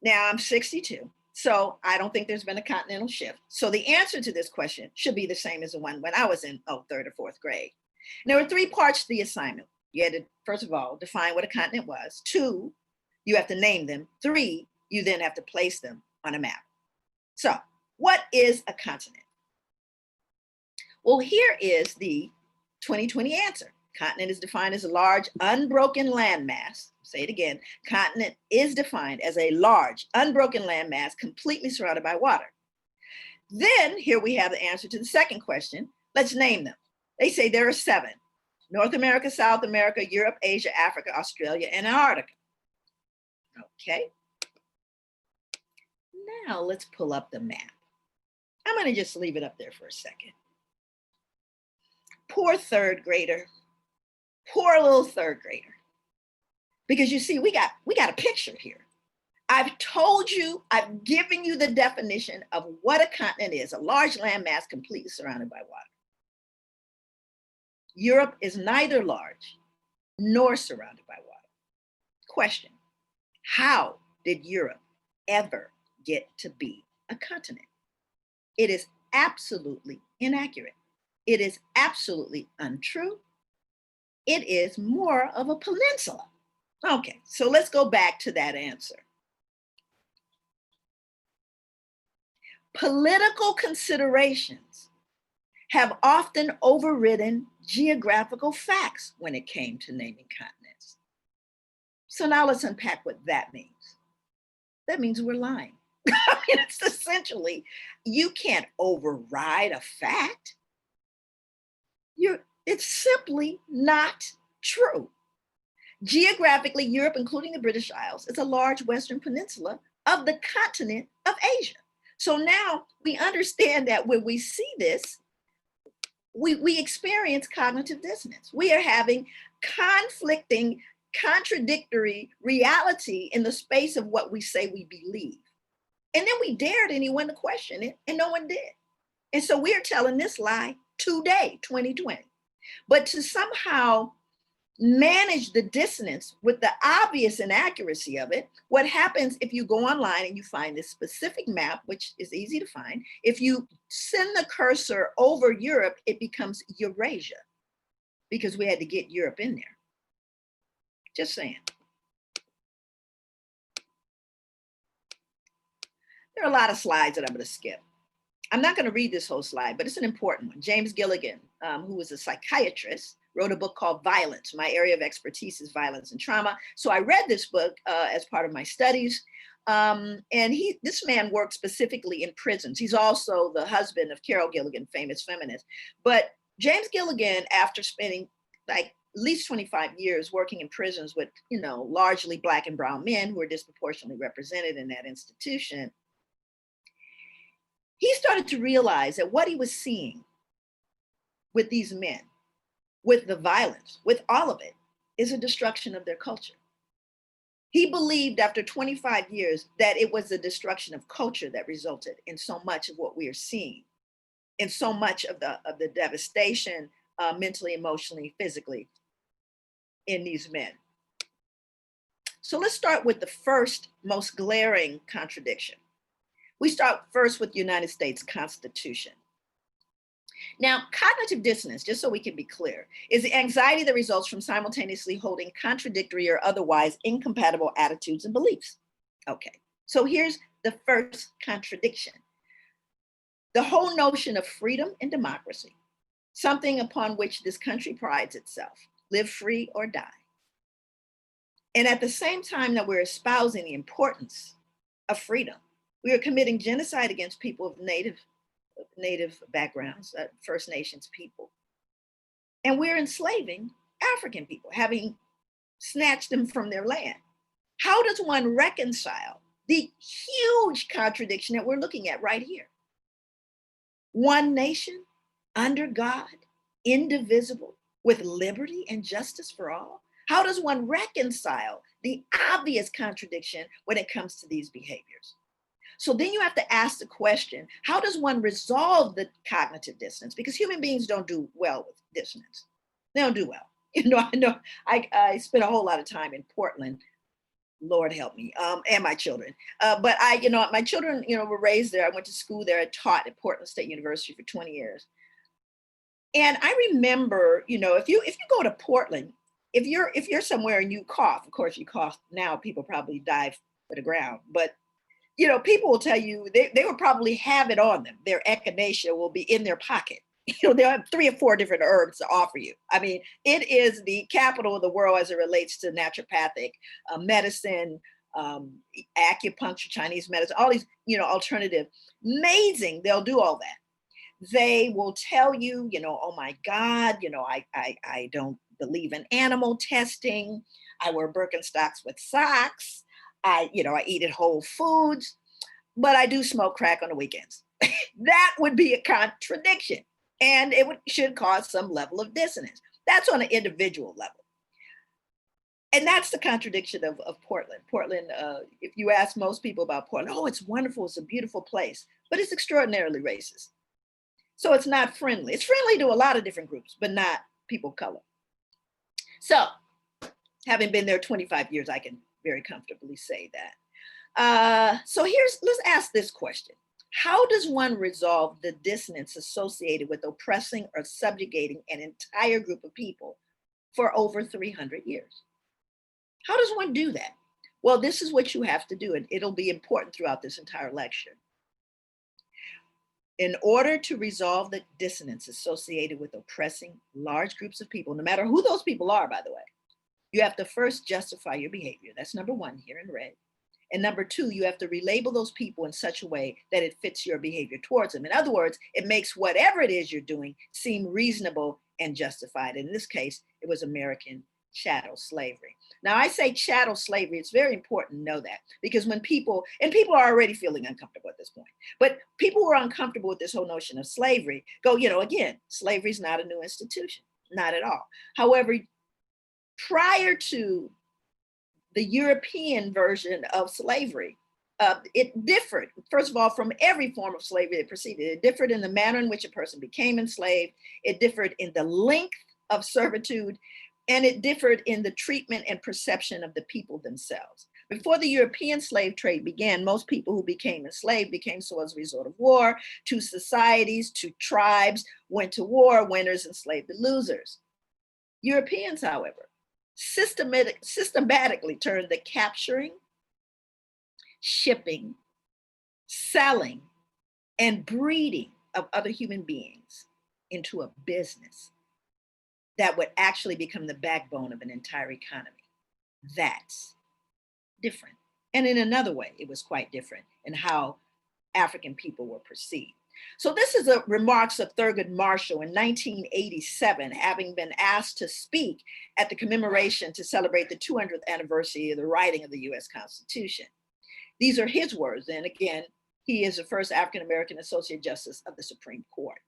Now I'm 62, so I don't think there's been a continental shift. So the answer to this question should be the same as the one when I was in third or fourth grade. And there were 3 parts to the assignment. You had to, first of all, define what a continent was. 2, you have to name them. 3, you then have to place them on a map. So what is a continent? Well, here is the 2020 answer. Continent is defined as a large, unbroken landmass. Say it again. Continent is defined as a large, unbroken landmass completely surrounded by water. Then here we have the answer to the second question. Let's name them. They say there are 7. North America, South America, Europe, Asia, Africa, Australia, and Antarctica. Okay. Now let's pull up the map. I'm going to just leave it up there for a second. Poor third grader. Poor little third grader. Because you see, we got a picture here. I've told you, I've given you the definition of what a continent is, a large landmass completely surrounded by water. Europe is neither large nor surrounded by water. Question, how did Europe ever get to be a continent? It is absolutely inaccurate. It is absolutely untrue. It is more of a peninsula. Okay, so let's go back to that answer. Political considerations have often overridden geographical facts when it came to naming continents. So now let's unpack what that means. That means we're lying. I mean, it's essentially, you can't override a fact. It's simply not true. Geographically, Europe, including the British Isles, is a large Western peninsula of the continent of Asia. So now we understand that when we see this, we experience cognitive dissonance. We are having conflicting, contradictory reality in the space of what we say we believe. And then we dared anyone to question it, and no one did. And so we are telling this lie today, 2020. But to somehow manage the dissonance with the obvious inaccuracy of it, what happens if you go online and you find this specific map, which is easy to find, if you send the cursor over Europe, it becomes Eurasia, because we had to get Europe in there. Just saying. There are a lot of slides that I'm going to skip. I'm not going to read this whole slide, but it's an important one. James Gilligan, who was a psychiatrist, wrote a book called Violence. My area of expertise is violence and trauma. So I read this book as part of my studies. And this man worked specifically in prisons. He's also the husband of Carol Gilligan, famous feminist. But James Gilligan, after spending like at least 25 years working in prisons with, largely Black and brown men who are disproportionately represented in that institution, he started to realize that what he was seeing with these men, with the violence, with all of it, is a destruction of their culture. He believed after 25 years that it was the destruction of culture that resulted in so much of what we are seeing, in so much of the devastation, mentally, emotionally, physically, in these men. So let's start with the first most glaring contradiction. We start first with the United States Constitution. Now, cognitive dissonance, just so we can be clear, is the anxiety that results from simultaneously holding contradictory or otherwise incompatible attitudes and beliefs. Okay, so here's the first contradiction. The whole notion of freedom and democracy, something upon which this country prides itself, live free or die. And at the same time that we're espousing the importance of freedom, we are committing genocide against people of native backgrounds, First Nations people. And we're enslaving African people, having snatched them from their land. How does one reconcile the huge contradiction that we're looking at right here? One nation, under God, indivisible, with liberty and justice for all? How does one reconcile the obvious contradiction when it comes to these behaviors? So then you have to ask the question, how does one resolve the cognitive dissonance? Because human beings don't do well with dissonance. They don't do well. I spent a whole lot of time in Portland, Lord help me, and my children. But my children, were raised there. I went to school there. I taught at Portland State University for 20 years. And I remember, if you go to Portland, if you're somewhere and you cough, of course you cough now, people probably dive for the ground. But people will tell you they will probably have it on them. Their echinacea will be in their pocket. They'll have 3 or 4 different herbs to offer you. I mean, it is the capital of the world as it relates to naturopathic medicine, acupuncture, Chinese medicine, all these, alternative. Amazing. They'll do all that. They will tell you, oh my God, I don't believe in animal testing. I wear Birkenstocks with socks. I eat at Whole Foods, but I do smoke crack on the weekends. That would be a contradiction. And it should cause some level of dissonance. That's on an individual level. And that's the contradiction of Portland. Portland, if you ask most people about Portland, oh, it's wonderful, it's a beautiful place, but it's extraordinarily racist. So it's not friendly. It's friendly to a lot of different groups, but not people of color. So having been there 25 years, I can very comfortably say that. So let's ask this question. How does one resolve the dissonance associated with oppressing or subjugating an entire group of people for over 300 years? How does one do that? Well, this is what you have to do, and it'll be important throughout this entire lecture. In order to resolve the dissonance associated with oppressing large groups of people, no matter who those people are, by the way, you have to first justify your behavior. That's number 1 here in red. And number 2, you have to relabel those people in such a way that it fits your behavior towards them. In other words, it makes whatever it is you're doing seem reasonable and justified. In this case, it was American chattel slavery. Now, I say chattel slavery, it's very important to know that, because when people are already feeling uncomfortable at this point, but people who are uncomfortable with this whole notion of slavery go, again, slavery is not a new institution, not at all. However, prior to the European version of slavery, it differed, first of all, from every form of slavery that preceded. It differed in the manner in which a person became enslaved. It differed in the length of servitude, and it differed in the treatment and perception of the people themselves. Before the European slave trade began, most people who became enslaved became so as a result of war. 2 societies, 2 tribes went to war, winners enslaved the losers. Europeans, however, systematically turned the capturing, shipping, selling, and breeding of other human beings into a business that would actually become the backbone of an entire economy. That's different. And in another way, it was quite different in how African people were perceived. So this is a remarks of Thurgood Marshall in 1987, having been asked to speak at the commemoration to celebrate the 200th anniversary of the writing of the US Constitution. These are his words. And again, he is the first African-American Associate Justice of the Supreme Court.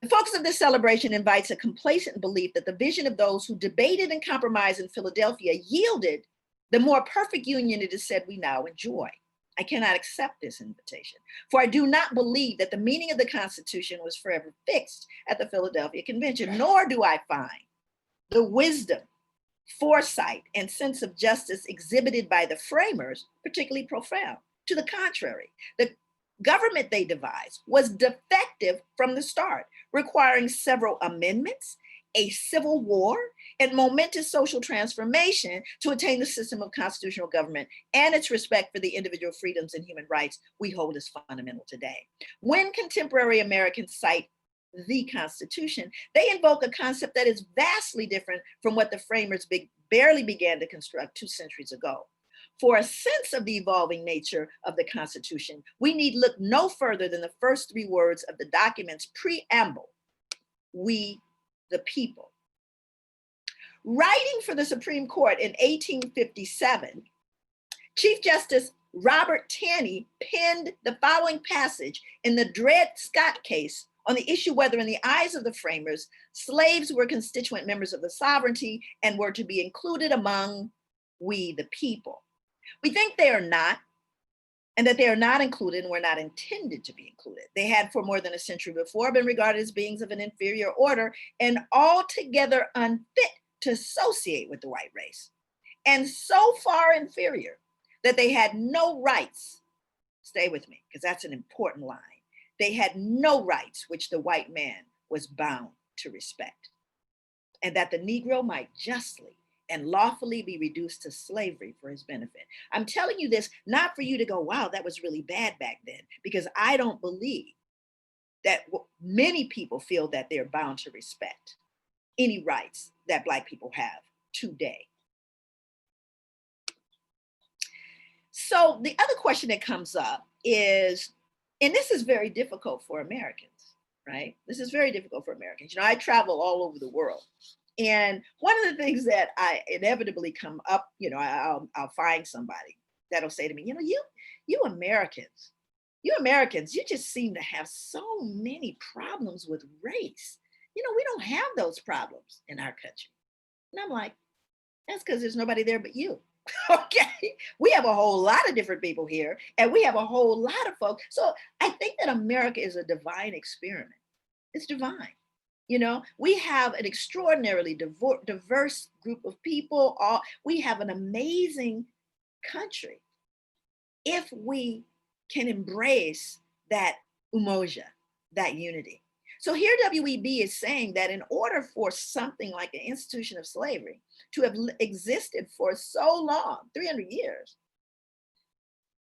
The focus of this celebration invites a complacent belief that the vision of those who debated and compromised in Philadelphia yielded the more perfect union it is said we now enjoy. I cannot accept this invitation, for I do not believe that the meaning of the Constitution was forever fixed at the Philadelphia Convention, nor do I find the wisdom, foresight, and sense of justice exhibited by the framers particularly profound. To the contrary, the government they devised was defective from the start, requiring several amendments, a civil war, and momentous social transformation to attain the system of constitutional government and its respect for the individual freedoms and human rights we hold as fundamental today. When contemporary Americans cite the Constitution, they invoke a concept that is vastly different from what the framers barely began to construct 2 centuries ago. For a sense of the evolving nature of the Constitution, we need look no further than the first 3 words of the document's preamble: we the people. Writing for the Supreme Court in 1857, Chief Justice Robert Taney penned the following passage in the Dred Scott case on the issue whether, in the eyes of the framers, slaves were constituent members of the sovereignty and were to be included among we the people. We think they are not, and that they are not included and were not intended to be included. They had for more than a century before been regarded as beings of an inferior order and altogether unfit to associate with the white race, and so far inferior that they had no rights. Stay with me, because that's an important line. They had no rights which the white man was bound to respect, and that the Negro might justly and lawfully be reduced to slavery for his benefit. I'm telling you this not for you to go, wow, that was really bad back then, because I don't believe that many people feel that they're bound to respect any rights that Black people have today. So the other question that comes up is, and this is very difficult for Americans, right? This is very difficult for Americans. You know, I travel all over the world. And one of the things that I inevitably come up, you know, I'll find somebody that'll say to me, you know, you Americans, you just seem to have so many problems with race. You know, we don't have those problems in our country. And I'm like, that's because there's nobody there but you. Okay, we have a whole lot of different people here, and we have a whole lot of folks. So I think that America is a divine experiment. It's divine. You know, we have an extraordinarily diverse group of people. We have an amazing country if we can embrace that umoja, that unity. So here WEB is saying that in order for something like an institution of slavery to have existed for so long, 300 years,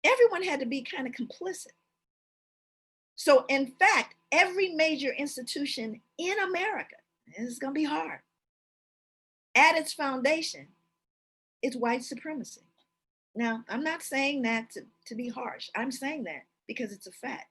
everyone had to be kind of complicit. So in fact, every major institution in America, and this is going to be hard, at its foundation is white supremacy. Now, I'm not saying that to be harsh. I'm saying that because it's a fact.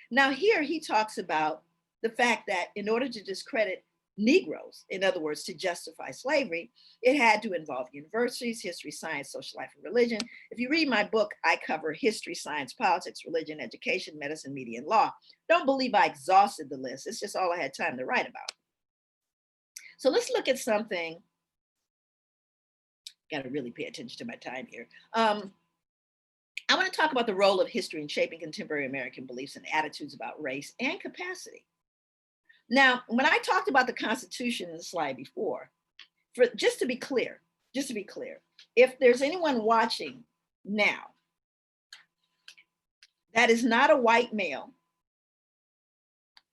Now here he talks about the fact that in order to discredit Negroes, in other words, to justify slavery, it had to involve universities, history, science, social life, and religion. If you read my book, I cover history, science, politics, religion, education, medicine, media, and law. Don't believe I exhausted the list. It's just all I had time to write about. So let's look at something. Got to really pay attention to my time here. I want to talk about the role of history in shaping contemporary American beliefs and attitudes about race and capacity. Now, when I talked about the Constitution in the slide before, just to be clear, if there's anyone watching now that is not a white male,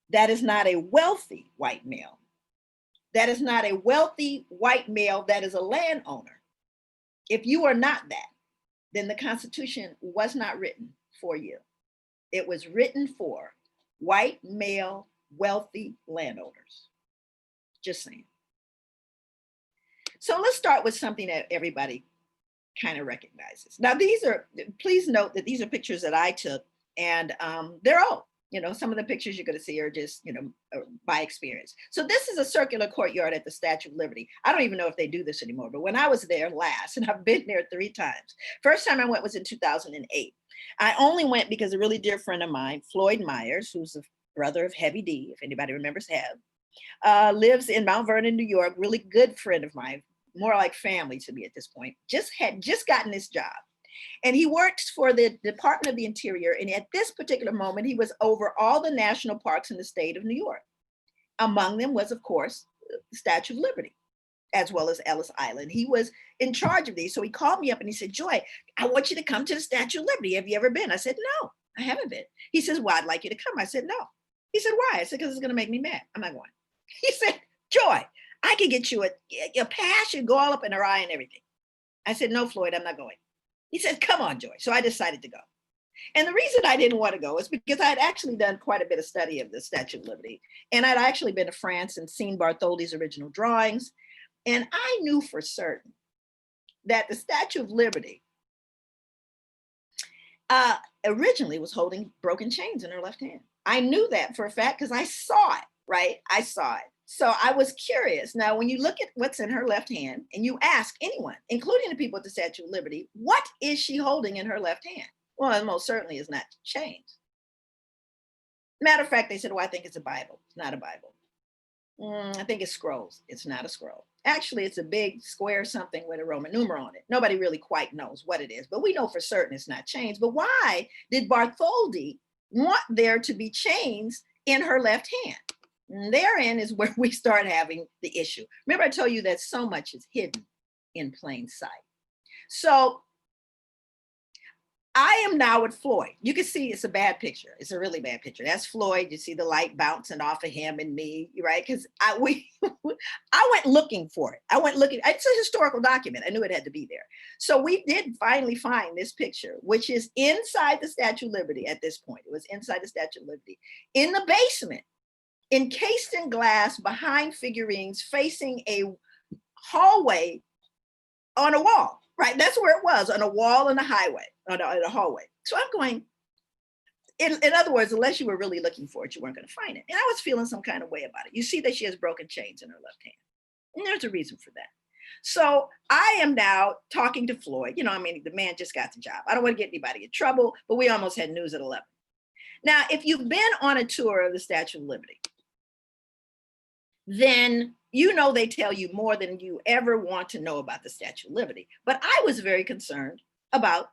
that is not a wealthy white male, that is not a wealthy white male that is a landowner, if you are not that, then the Constitution was not written for you. It was written for white male wealthy landowners. Just saying. So let's start with something that everybody kind of recognizes. Now please note that these are pictures that I took, and they're old. You know, some of the pictures you're going to see are just, you know, by experience. So this is a circular courtyard at the Statue of Liberty. I don't even know if they do this anymore, but when I was there last, and I've been there 3 times. First time I went was in 2008. I only went because a really dear friend of mine, Floyd Myers, who's the brother of Heavy D, if anybody remembers Hev, lives in Mount Vernon, New York, really good friend of mine, more like family to me at this point, had just gotten this job. And he works for the Department of the Interior. And at this particular moment, he was over all the national parks in the state of New York. Among them was, of course, the Statue of Liberty, as well as Ellis Island. He was in charge of these. So he called me up and he said, Joy, I want you to come to the Statue of Liberty. Have you ever been? I said, no, I haven't been. He says, well, I'd like you to come. I said, no. He said, why? I said, because it's going to make me mad. I'm not going. He said, Joy, I could get you a pass. You go all up in her eye and everything. I said, no, Floyd, I'm not going. He said, come on, Joy. So I decided to go. And the reason I didn't want to go is because I had actually done quite a bit of study of the Statue of Liberty. And I'd actually been to France and seen Bartholdi's original drawings. And I knew for certain that the Statue of Liberty originally was holding broken chains in her left hand. I knew that for a fact because I saw it, right? I saw it. So I was curious. Now, when you look at what's in her left hand and you ask anyone, including the people at the Statue of Liberty, what is she holding in her left hand? Well, it most certainly is not chains. Matter of fact, they said, well, I think it's a Bible. It's not a Bible. I think it's scrolls. It's not a scroll. Actually, it's a big square something with a Roman numeral on it. Nobody really quite knows what it is, but we know for certain it's not chains. But why did Bartholdi want there to be chains in her left hand? And therein is where we start having the issue. Remember, I told you that so much is hidden in plain sight. So I am now with Floyd. You can see it's a bad picture. It's a really bad picture. That's Floyd. You see the light bouncing off of him and me, right? Because I went looking for it. I went looking. It's a historical document. I knew it had to be there. So we did finally find this picture, which is inside the Statue of Liberty at this point. It was inside the Statue of Liberty, in the basement, encased in glass, behind figurines, facing a hallway on a wall, right? That's where it was, on a wall in a highway, on a hallway. So I'm going, in other words, unless you were really looking for it, you weren't going to find it. And I was feeling some kind of way about it. You see that she has broken chains in her left hand. And there's a reason for that. So I am now talking to Floyd. You know, I mean, the man just got the job. I don't want to get anybody in trouble, but we almost had news at 11. Now, if you've been on a tour of the Statue of Liberty, then you know they tell you more than you ever want to know about the Statue of Liberty. But I was very concerned about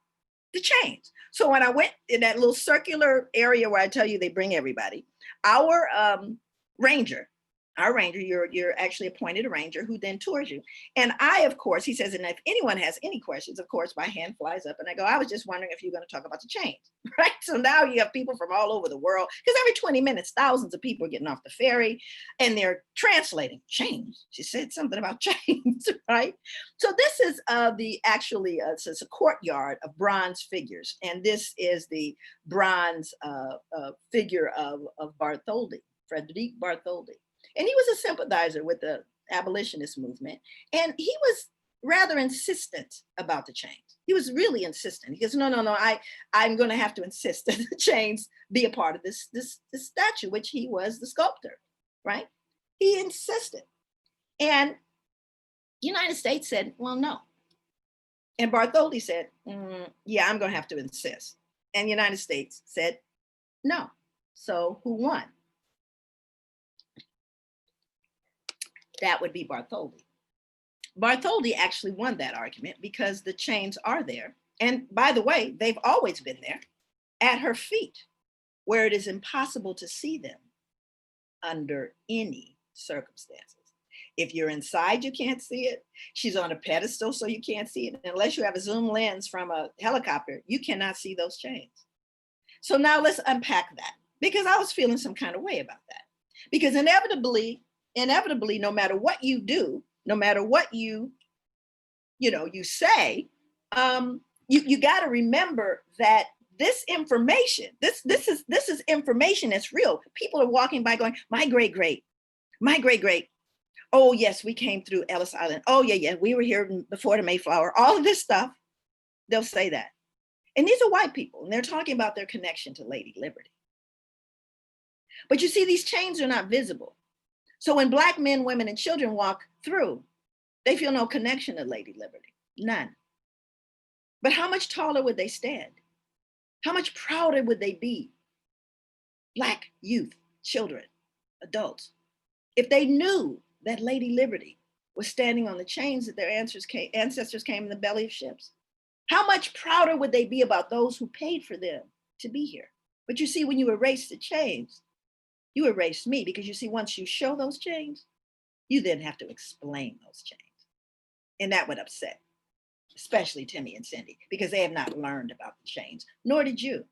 the chains. So when I went in that little circular area where I tell you they bring everybody, our ranger, you're actually appointed a ranger who then tours you. And I, of course, he says, and if anyone has any questions, of course, my hand flies up and I go, I was just wondering if you're going to talk about the chains, right? So now you have people from all over the world, because every 20 minutes, thousands of people are getting off the ferry and they're translating chains. She said something about chains, right? So this is it's a courtyard of bronze figures. And this is the bronze figure of Bartholdi, Frederic Bartholdi. And he was a sympathizer with the abolitionist movement. And he was rather insistent about the chains. He was really insistent. He goes, no, I'm going to have to insist that the chains be a part of this statue, which he was the sculptor, right? He insisted. And the United States said, well, no. And Bartholdi said, yeah, I'm going to have to insist. And the United States said, no. So who won? That would be Bartholdi. Bartholdi actually won that argument because the chains are there. And by the way, they've always been there at her feet, where it is impossible to see them under any circumstances. If you're inside, you can't see it. She's on a pedestal, so you can't see it. And unless you have a zoom lens from a helicopter, you cannot see those chains. So now let's unpack that, because I was feeling some kind of way about that. Because inevitably, no matter what you do, no matter what you say, you got to remember that this information, this is information that's real. People are walking by going, my great great. Oh yes, we came through Ellis Island. Oh yeah, we were here before the Mayflower. All of this stuff, they'll say that. And these are white people, and they're talking about their connection to Lady Liberty. But you see, these chains are not visible. So when Black men, women, and children walk through, they feel no connection to Lady Liberty, none. But how much taller would they stand? How much prouder would they be? Black youth, children, adults, if they knew that Lady Liberty was standing on the chains that their ancestors came in the belly of ships. How much prouder would they be about those who paid for them to be here? But you see, when you erase the chains, you erase me, because you see, once you show those chains, you then have to explain those chains. And that would upset, especially Timmy and Cindy, because they have not learned about the chains, nor did you.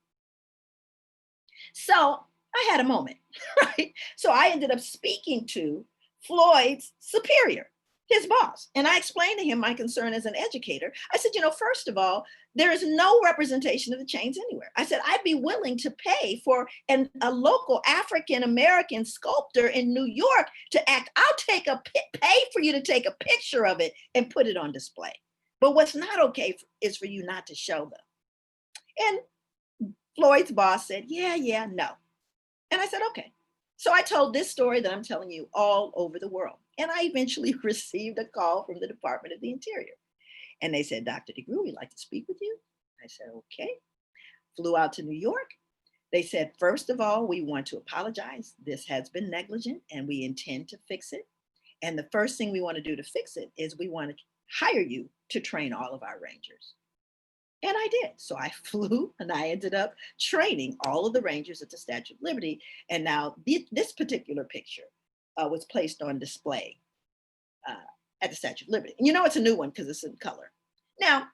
So I had a moment, right? So I ended up speaking to Floyd's superior, his boss. And I explained to him my concern as an educator. I said, first of all, there is no representation of the chains anywhere. I said, I'd be willing to pay for a local African-American sculptor in New York to act. I'll pay for you to take a picture of it and put it on display. But what's not okay is for you not to show them. And Floyd's boss said, yeah, no. And I said, okay. So I told this story that I'm telling you all over the world. And I eventually received a call from the Department of the Interior. And they said, Dr. DeGruy, we'd like to speak with you. I said, okay. Flew out to New York. They said, first of all, we want to apologize. This has been negligent and we intend to fix it. And the first thing we want to do to fix it is we want to hire you to train all of our Rangers. And I did. So I flew and I ended up training all of the Rangers at the Statue of Liberty. And now this particular picture was placed on display at the Statue of Liberty. And you know, it's a new one because it's in color. Now,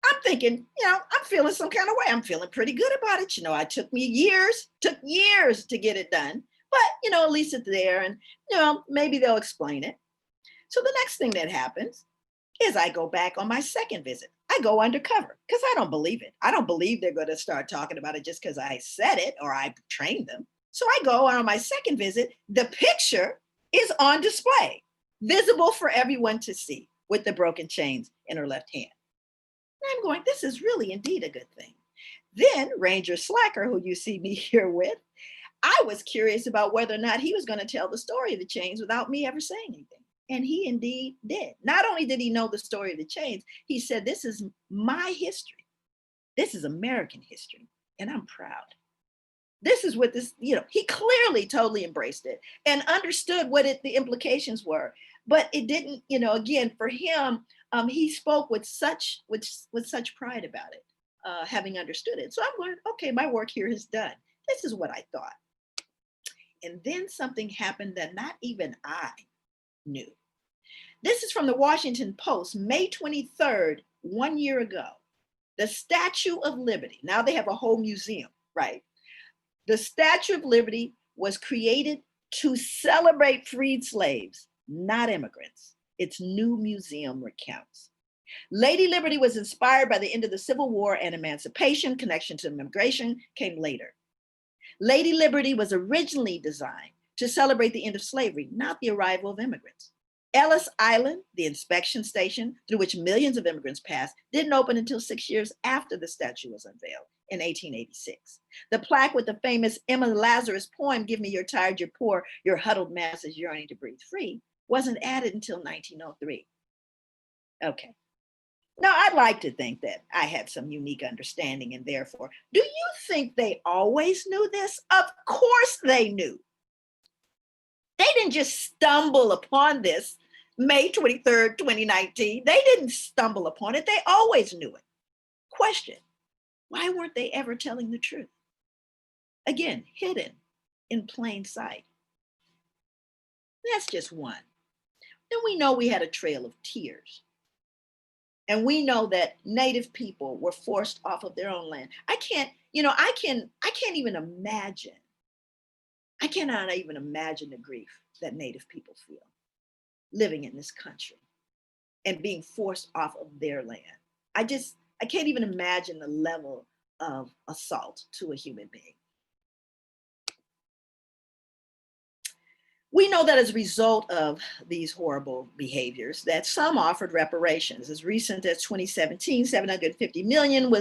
I'm thinking, I'm feeling some kind of way. I'm feeling pretty good about it. It took years to get it done. But, at least it's there and, maybe they'll explain it. So the next thing that happens is I go back on my second visit. I go undercover because I don't believe it. I don't believe they're going to start talking about it just because I said it or I trained them. So I go on my second visit. The picture is on display, visible for everyone to see with the broken chains in her left hand. And I'm going, this is really indeed a good thing. Then Ranger Slacker, who you see me here with, I was curious about whether or not he was going to tell the story of the chains without me ever saying anything. And he indeed did. Not only did he know the story of the chains, he said, this is my history. This is American history. And I'm proud. This is what this, he clearly totally embraced it and understood what the implications were. But it didn't, again, for him, he spoke with such pride about it, having understood it. So I'm going, okay, my work here is done. This is what I thought. And then something happened that not even I knew. This is from the Washington Post, May 23rd, 1 year ago. The Statue of Liberty. Now they have a whole museum, right? The Statue of Liberty was created to celebrate freed slaves, not immigrants. Its new museum recounts. Lady Liberty was inspired by the end of the Civil War and emancipation. Connection to immigration came later. Lady Liberty was originally designed to celebrate the end of slavery, not the arrival of immigrants. Ellis Island, the inspection station through which millions of immigrants passed, didn't open until 6 years after the statue was unveiled in 1886. The plaque with the famous Emma Lazarus poem, "Give me your tired, your poor, your huddled masses yearning to breathe free," wasn't added until 1903. Okay. Now, I'd like to think that I had some unique understanding, and therefore, do you think they always knew this? Of course they knew. They didn't just stumble upon this May 23rd, 2019. They didn't stumble upon it. They always knew it. Question, why weren't they ever telling the truth? Again, hidden in plain sight. That's just one. Then we know we had a trail of tears. And we know that Native people were forced off of their own land. I can't even imagine. I cannot even imagine the grief that Native people feel living in this country and being forced off of their land. I can't even imagine the level of assault to a human being. We know that as a result of these horrible behaviors, that some offered reparations. As recent as 2017, $750 million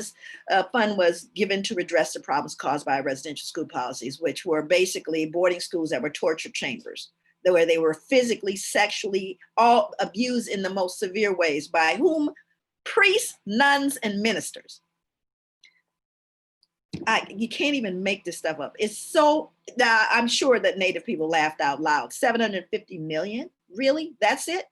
fund was given to redress the problems caused by residential school policies, which were basically boarding schools that were torture chambers, where they were physically, sexually, all abused in the most severe ways by whom? Priests, nuns, and ministers. You can't even make this stuff up. It's so, I'm sure that Native people laughed out loud. 750 million? Really? That's it?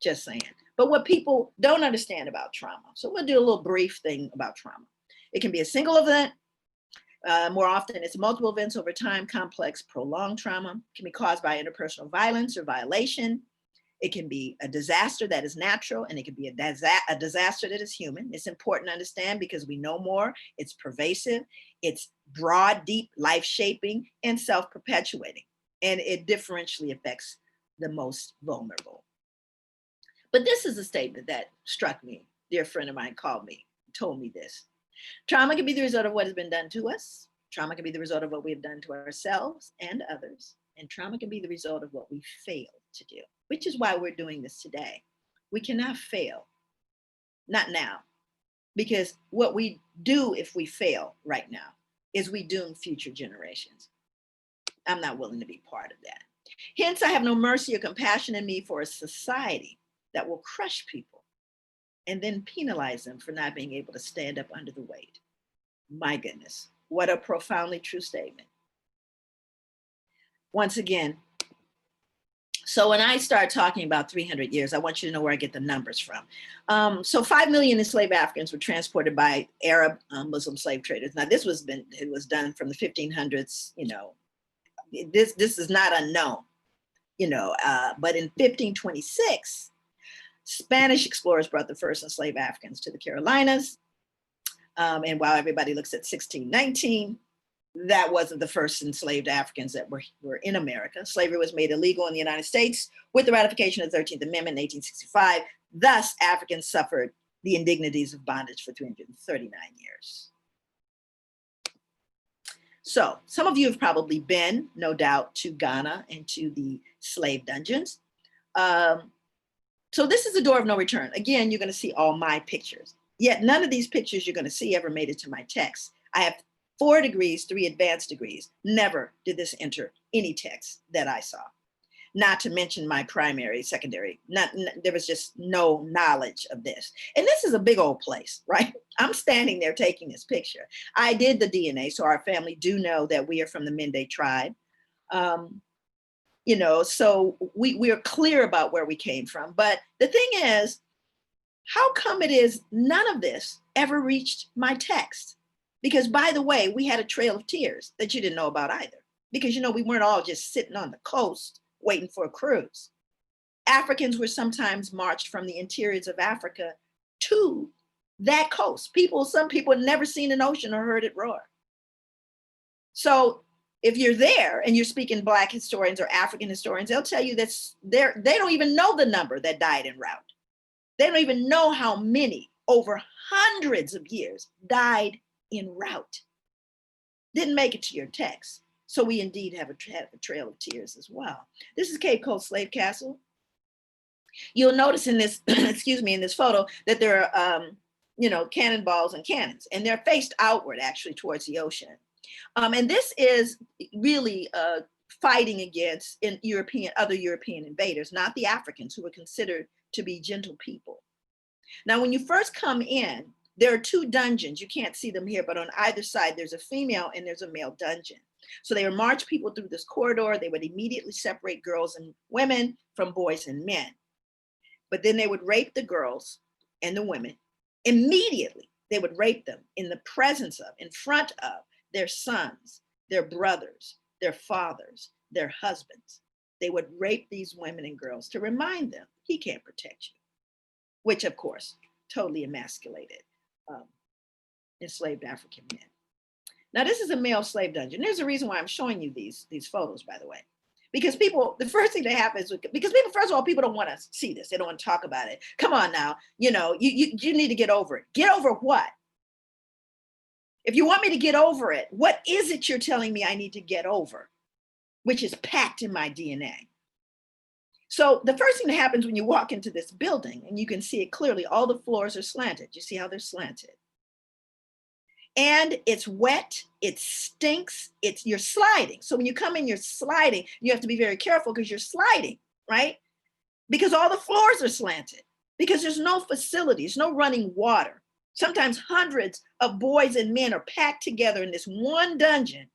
Just saying. But what people don't understand about trauma. So we'll do a little brief thing about trauma. It can be a single event. More often, it's multiple events over time. Complex, prolonged trauma can be caused by interpersonal violence or violation. It can be a disaster that is natural, and it can be a disaster that is human. It's important to understand because we know more. It's pervasive, it's broad, deep, life-shaping, and self-perpetuating. And it differentially affects the most vulnerable. But this is a statement that struck me. A dear friend of mine told me this. Trauma can be the result of what has been done to us. Trauma can be the result of what we have done to ourselves and others. And trauma can be the result of what we failed to do, which is why we're doing this today. We cannot fail, not now, because what we do if we fail right now is we doom future generations. I'm not willing to be part of that. Hence, I have no mercy or compassion in me for a society that will crush people and then penalize them for not being able to stand up under the weight. My goodness, what a profoundly true statement. Once again, So when I start talking about 300 years, I want you to know where I get the numbers from. So 5 million enslaved Africans were transported by Arab Muslim slave traders. Now it was done from the 1500s, this is not unknown, but in 1526, Spanish explorers brought the first enslaved Africans to the Carolinas. And while everybody looks at 1619, that wasn't the first enslaved Africans that were in America. Slavery was made illegal in the United States with the ratification of the 13th Amendment in 1865. Thus, Africans suffered the indignities of bondage for 339 years. So some of you have probably been, no doubt, to Ghana and to the slave dungeons. So this is the door of no return. Again, you're going to see all my pictures. Yet none of these pictures you're going to see ever made it to my text. I have 4 degrees, 3 advanced degrees. Never did this enter any text that I saw. Not to mention my primary, secondary, there was just no knowledge of this. And this is a big old place, right? I'm standing there taking this picture. I did the DNA, so our family do know that we are from the Mende tribe. So we are clear about where we came from. But the thing is, how come it is none of this ever reached my text? Because, by the way, we had a trail of tears that you didn't know about either. Because, we weren't all just sitting on the coast waiting for a cruise. Africans were sometimes marched from the interiors of Africa to that coast. Some people had never seen an ocean or heard it roar. So if you're there and you're speaking Black historians or African historians, they'll tell you that they don't even know the number that died en route. They don't even know how many over hundreds of years died en route. Didn't make it to your text. So we indeed have a trail of tears as well. This is Cape Coast Slave Castle. You'll notice in this, in this photo that there are, cannonballs and cannons, and they're faced outward actually towards the ocean. And this is really fighting against other European invaders, not the Africans, who were considered to be gentle people. Now, when you first come in, there are 2 dungeons. You can't see them here, but on either side, there's a female and there's a male dungeon. So they would march people through this corridor. They would immediately separate girls and women from boys and men. But then they would rape the girls and the women. Immediately, they would rape them in the presence of, in front of their sons, their brothers, their fathers, their husbands. They would rape these women and girls to remind them, he can't protect you, which of course, totally emasculated enslaved African men. Now, this is a male slave dungeon. There's a reason why I'm showing you these photos, by the way, because the first thing that happens, because people, first of all, people don't want to see this. They don't want to talk about it. Come on now, you need to get over it. Get over what? If you want me to get over it, what is it you're telling me I need to get over, which is packed in my DNA? So the first thing that happens when you walk into this building, and you can see it clearly, all the floors are slanted. You see how they're slanted? And it's wet, it stinks, you're sliding. So when you come in, you're sliding. You have to be very careful because you're sliding, right? Because all the floors are slanted, because there's no facilities, no running water. Sometimes hundreds of boys and men are packed together in this one dungeon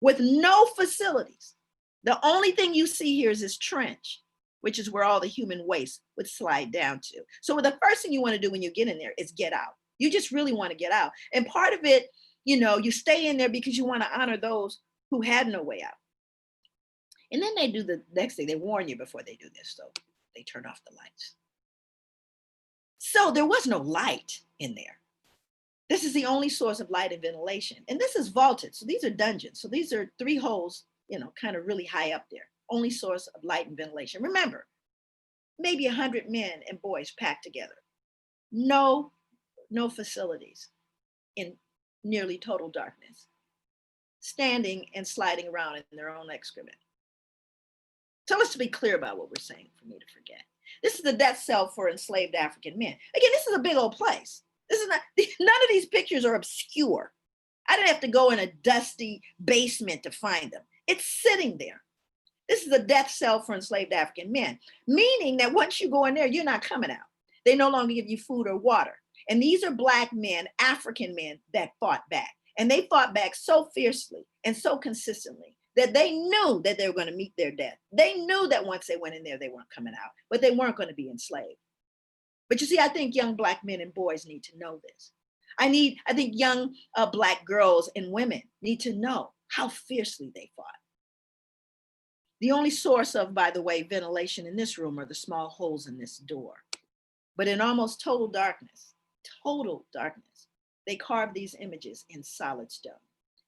with no facilities. The only thing you see here is this trench, which is where all the human waste would slide down to. So the first thing you want to do when you get in there is get out. You just really want to get out. And part of it, you stay in there because you want to honor those who had no way out. And then they do the next thing. They warn you before they do this, so they turn off the lights. So there was no light in there. This is the only source of light and ventilation. And this is vaulted. So these are dungeons. So these are 3 holes, kind of really high up there. Only source of light and ventilation. Remember, maybe 100 men and boys packed together. No facilities, in nearly total darkness, standing and sliding around in their own excrement. So let's be clear about what we're saying for me to forget. This is the death cell for enslaved African men. Again, this is a big old place. This is not, none of these pictures are obscure. I didn't have to go in a dusty basement to find them. It's sitting there. This is a death cell for enslaved African men, meaning that once you go in there, you're not coming out. They no longer give you food or water. And these are Black men, African men that fought back. And they fought back so fiercely and so consistently that they knew that they were going to meet their death. They knew that once they went in there, they weren't coming out, but they weren't going to be enslaved. But you see, I think young Black men and boys need to know this. I think young Black girls and women need to know how fiercely they fought. The only source of, by the way, ventilation in this room are the small holes in this door. But in almost total darkness, they carved these images in solid stone.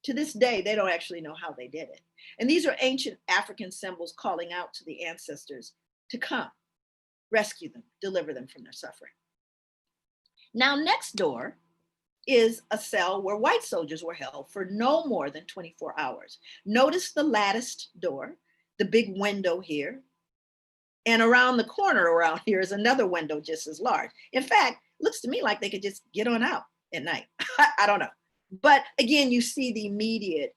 To this day, they don't actually know how they did it. And these are ancient African symbols calling out to the ancestors to come, rescue them, deliver them from their suffering. Now, next door is a cell where white soldiers were held for no more than 24 hours. Notice the latticed door, the big window here, and around the corner around here is another window just as large. In fact, looks to me like they could just get on out at night. I don't know. But again, you see the immediate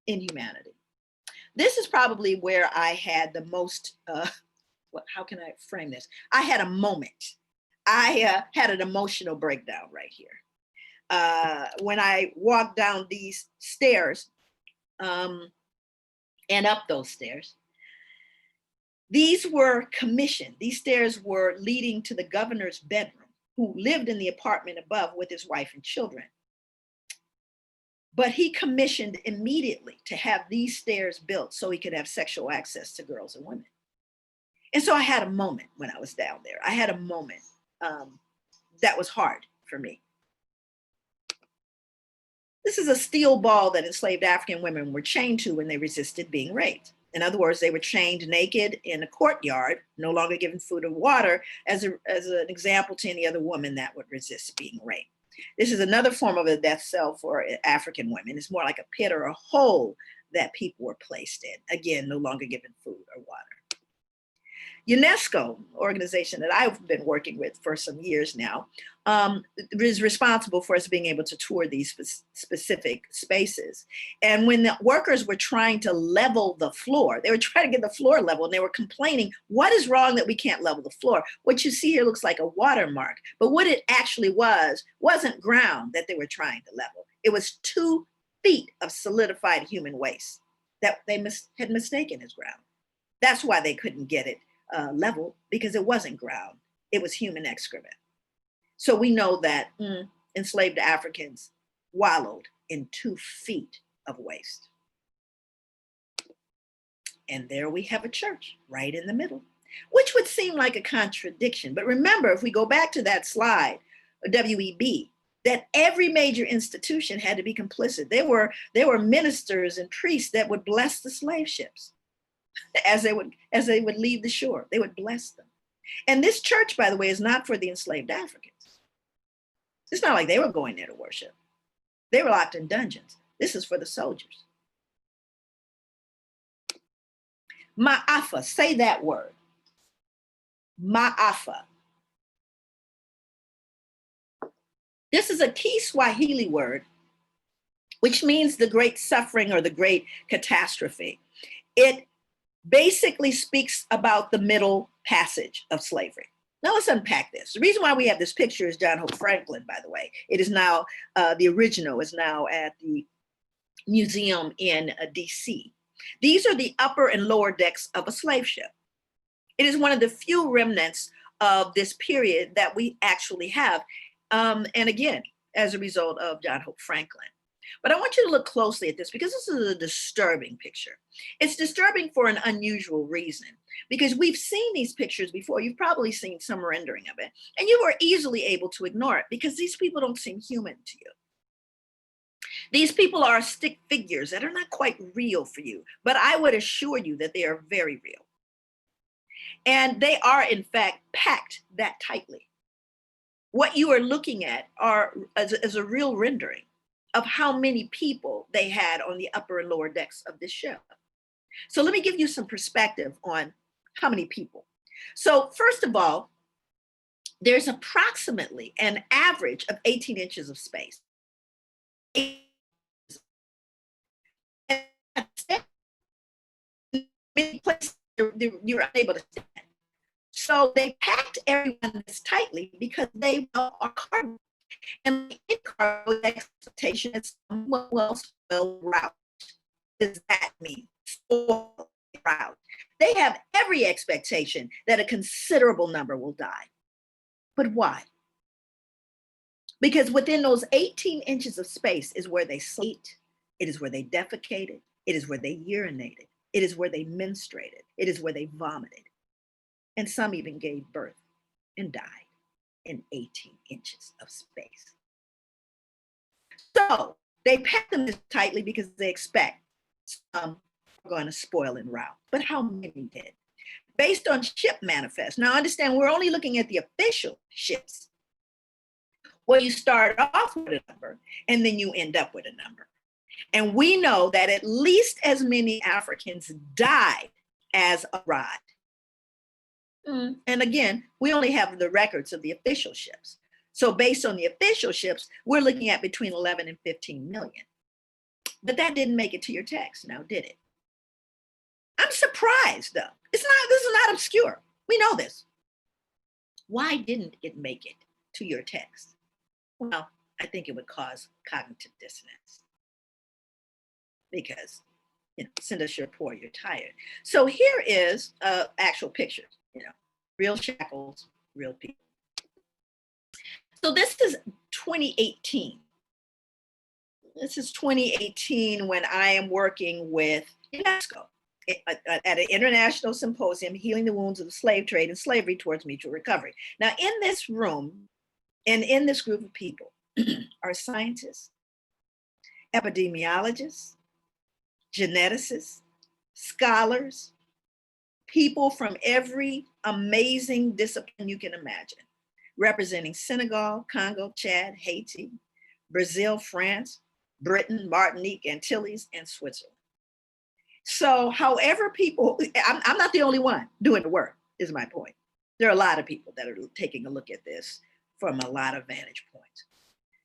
inhumanity. This is probably where I had the most, how can I frame this? I had a moment. I had an emotional breakdown right here. When I walked down these stairs and up those stairs, these were commissioned. These stairs were leading to the governor's bedroom, who lived in the apartment above with his wife and children. But he commissioned immediately to have these stairs built so he could have sexual access to girls and women. And so I had a moment when I was down there. I had a moment that was hard for me. This is a steel ball that enslaved African women were chained to when they resisted being raped. In other words, they were chained naked in a courtyard, no longer given food or water, as an example to any other woman that would resist being raped. This is another form of a death cell for African women. It's more like a pit or a hole that people were placed in. Again, no longer given food or water. UNESCO, organization that I've been working with for some years now, is responsible for us being able to tour these specific spaces. And when the workers were trying to level the floor, they were trying to get the floor level, and they were complaining, what is wrong that we can't level the floor? What you see here looks like a watermark, but what it actually wasn't ground that they were trying to level. It was 2 feet of solidified human waste that they had mistaken as ground. That's why they couldn't get it level, because it wasn't ground, it was human excrement. So we know that enslaved Africans wallowed in 2 feet of waste. And there we have a church right in the middle, which would seem like a contradiction. But remember, if we go back to that slide, WEB, that every major institution had to be complicit. There were ministers and priests that would bless the slave ships. As they would leave the shore, they would bless them. And this church, by the way, is not for the enslaved Africans. It's not like they were going there to worship. They were locked in dungeons. This is for the soldiers. Ma'afa, say that word. Ma'afa. This is a key Swahili word, which means the great suffering or the great catastrophe. It basically speaks about the middle passage of slavery. Now let's unpack this. The reason why we have this picture is John Hope Franklin, by the way. It is now, the original is now at the museum in DC. These are the upper and lower decks of a slave ship. It is one of the few remnants of this period that we actually have. And again, as a result of John Hope Franklin. But I want you to look closely at this because this is a disturbing picture. It's disturbing for an unusual reason, because we've seen these pictures before. You've probably seen some rendering of it, and you were easily able to ignore it because these people don't seem human to you. These people are stick figures that are not quite real for you, but I would assure you that they are very real. And they are, in fact, packed that tightly. What you are looking at is a real rendering of how many people they had on the upper and lower decks of this ship. So let me give you some perspective on how many people. So first of all, there's approximately an average of 18 inches of space. Many places you're unable to stand. So they packed everyone this tightly because they are cargo. And in cargo, the expectation is someone will route. does that mean? Spoil proud. They have every expectation that a considerable number will die. But why? Because within those 18 inches of space is where they slept, it is where they defecated, it is where they urinated, it is where they menstruated, it is where they vomited. And some even gave birth and died in 18 inches of space. So they pack them this tightly because they expect some are going to spoil en route. But how many did? Based on ship manifest. Now understand, we're only looking at the official ships. Well, you start off with a number and then you end up with a number. And we know that at least as many Africans died as arrived. And again, we only have the records of the official ships. So based on the official ships, we're looking at between 11 and 15 million. But that didn't make it to your text now, did it? I'm surprised though. This is not obscure. We know this. Why didn't it make it to your text? Well, I think it would cause cognitive dissonance. Because, send us your poor, you're tired. So here is actual pictures, real shackles, real people. So this is 2018. This is 2018 when I am working with UNESCO at an international symposium, Healing the Wounds of the Slave Trade and Slavery Towards Mutual Recovery. Now in this room and in this group of people are scientists, epidemiologists, geneticists, scholars, people from every amazing discipline you can imagine, representing Senegal, Congo, Chad, Haiti, Brazil, France, Britain, Martinique, Antilles, and Switzerland. So however people, I'm not the only one doing the work, is my point. There are a lot of people that are taking a look at this from a lot of vantage points.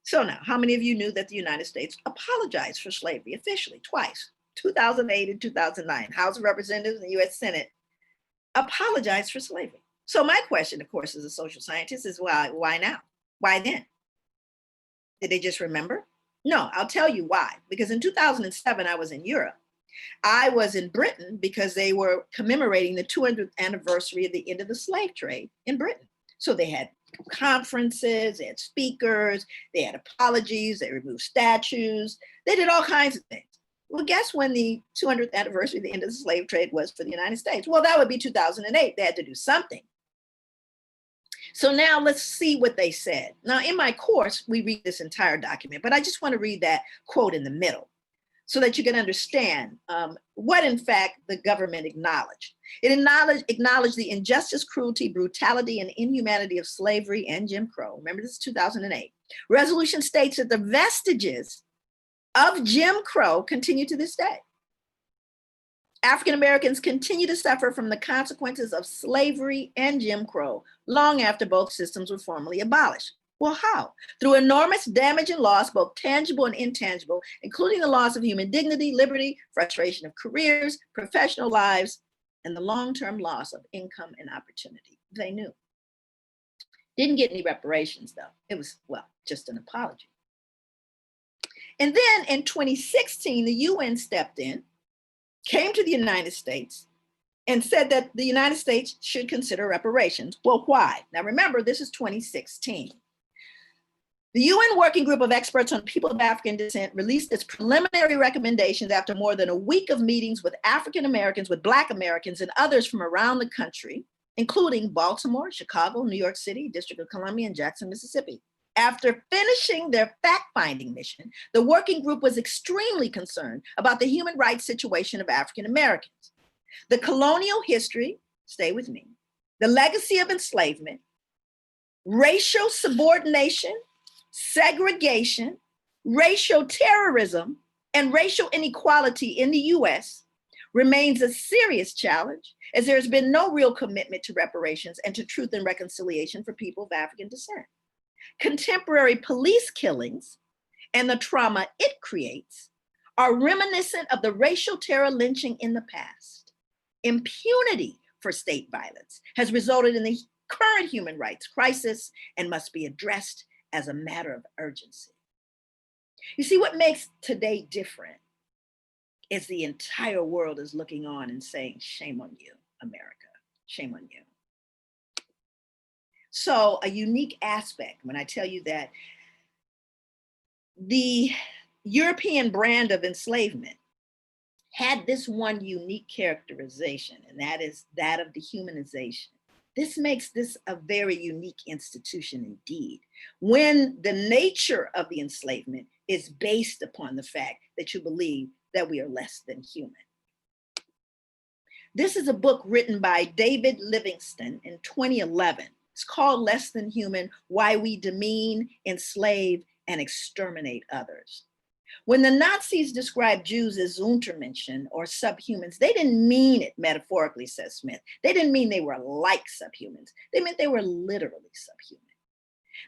So now, how many of you knew that the United States apologized for slavery officially twice, 2008 and 2009? House of Representatives and the US Senate apologized for slavery. So my question, of course, as a social scientist is why now? Why then? Did they just remember? No, I'll tell you why. Because in 2007, I was in Europe. I was in Britain because they were commemorating the 200th anniversary of the end of the slave trade in Britain. So they had conferences, they had speakers, they had apologies, they removed statues, they did all kinds of things. Well, guess when the 200th anniversary of the end of the slave trade was for the United States? Well, that would be 2008. They had to do something. So now let's see what they said. Now in my course, we read this entire document, but I just want to read that quote in the middle so that you can understand what in fact the government acknowledged. It acknowledged the injustice, cruelty, brutality, and inhumanity of slavery and Jim Crow. Remember, this is 2008. Resolution states that the vestiges of Jim Crow continue to this day. African Americans continue to suffer from the consequences of slavery and Jim Crow long after both systems were formally abolished. Well, how? Through enormous damage and loss, both tangible and intangible, including the loss of human dignity, liberty, frustration of careers, professional lives, and the long-term loss of income and opportunity. They knew. Didn't get any reparations though. It was, well, just an apology. And then in 2016, the UN stepped in, came to the United States, and said that the United States should consider reparations. Well, why? Now remember, this is 2016. The UN Working Group of Experts on People of African Descent released its preliminary recommendations after more than a week of meetings with African Americans, with Black Americans, and others from around the country, including Baltimore, Chicago, New York City, District of Columbia, and Jackson, Mississippi. After finishing their fact-finding mission, the working group was extremely concerned about the human rights situation of African Americans. The colonial history, stay with me, the legacy of enslavement, racial subordination, segregation, racial terrorism, and racial inequality in the US remains a serious challenge, as there has been no real commitment to reparations and to truth and reconciliation for people of African descent. Contemporary police killings and the trauma it creates are reminiscent of the racial terror lynching in the past. Impunity for state violence has resulted in the current human rights crisis and must be addressed as a matter of urgency. You see, what makes today different as the entire world is looking on and saying, shame on you, America, shame on you. So a unique aspect when I tell you that the European brand of enslavement had this one unique characterization, and that is that of dehumanization. This makes this a very unique institution indeed, when the nature of the enslavement is based upon the fact that you believe that we are less than human. This is a book written by David Livingston in 2011. It's called Less Than Human: Why We Demean, Enslave, and Exterminate Others. When the Nazis described Jews as Untermenschen or subhumans, they didn't mean it metaphorically, says Smith. They didn't mean they were like subhumans. They meant they were literally subhuman.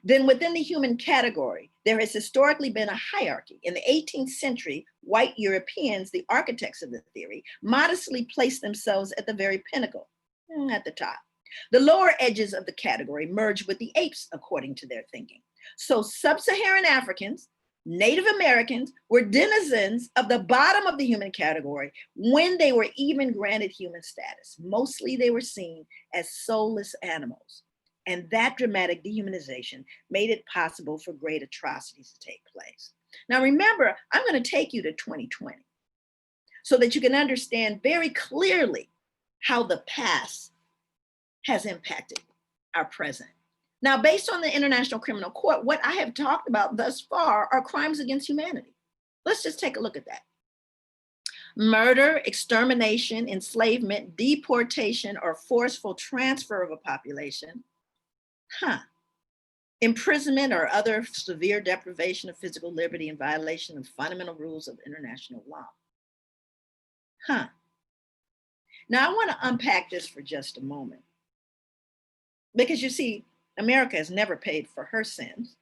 Then within the human category, there has historically been a hierarchy. In the 18th century, white Europeans, the architects of the theory, modestly placed themselves at the very pinnacle, at the top. The lower edges of the category merged with the apes, according to their thinking. So sub-Saharan Africans, Native Americans were denizens of the bottom of the human category when they were even granted human status. Mostly they were seen as soulless animals. And that dramatic dehumanization made it possible for great atrocities to take place. Now remember, I'm going to take you to 2020 so that you can understand very clearly how the past has impacted our present. Now, based on the International Criminal Court, what I have talked about thus far are crimes against humanity. Let's just take a look at that. Murder, extermination, enslavement, deportation, or forceful transfer of a population. Imprisonment or other severe deprivation of physical liberty in violation of fundamental rules of international law. Now, I want to unpack this for just a moment. Because you see, America has never paid for her sins.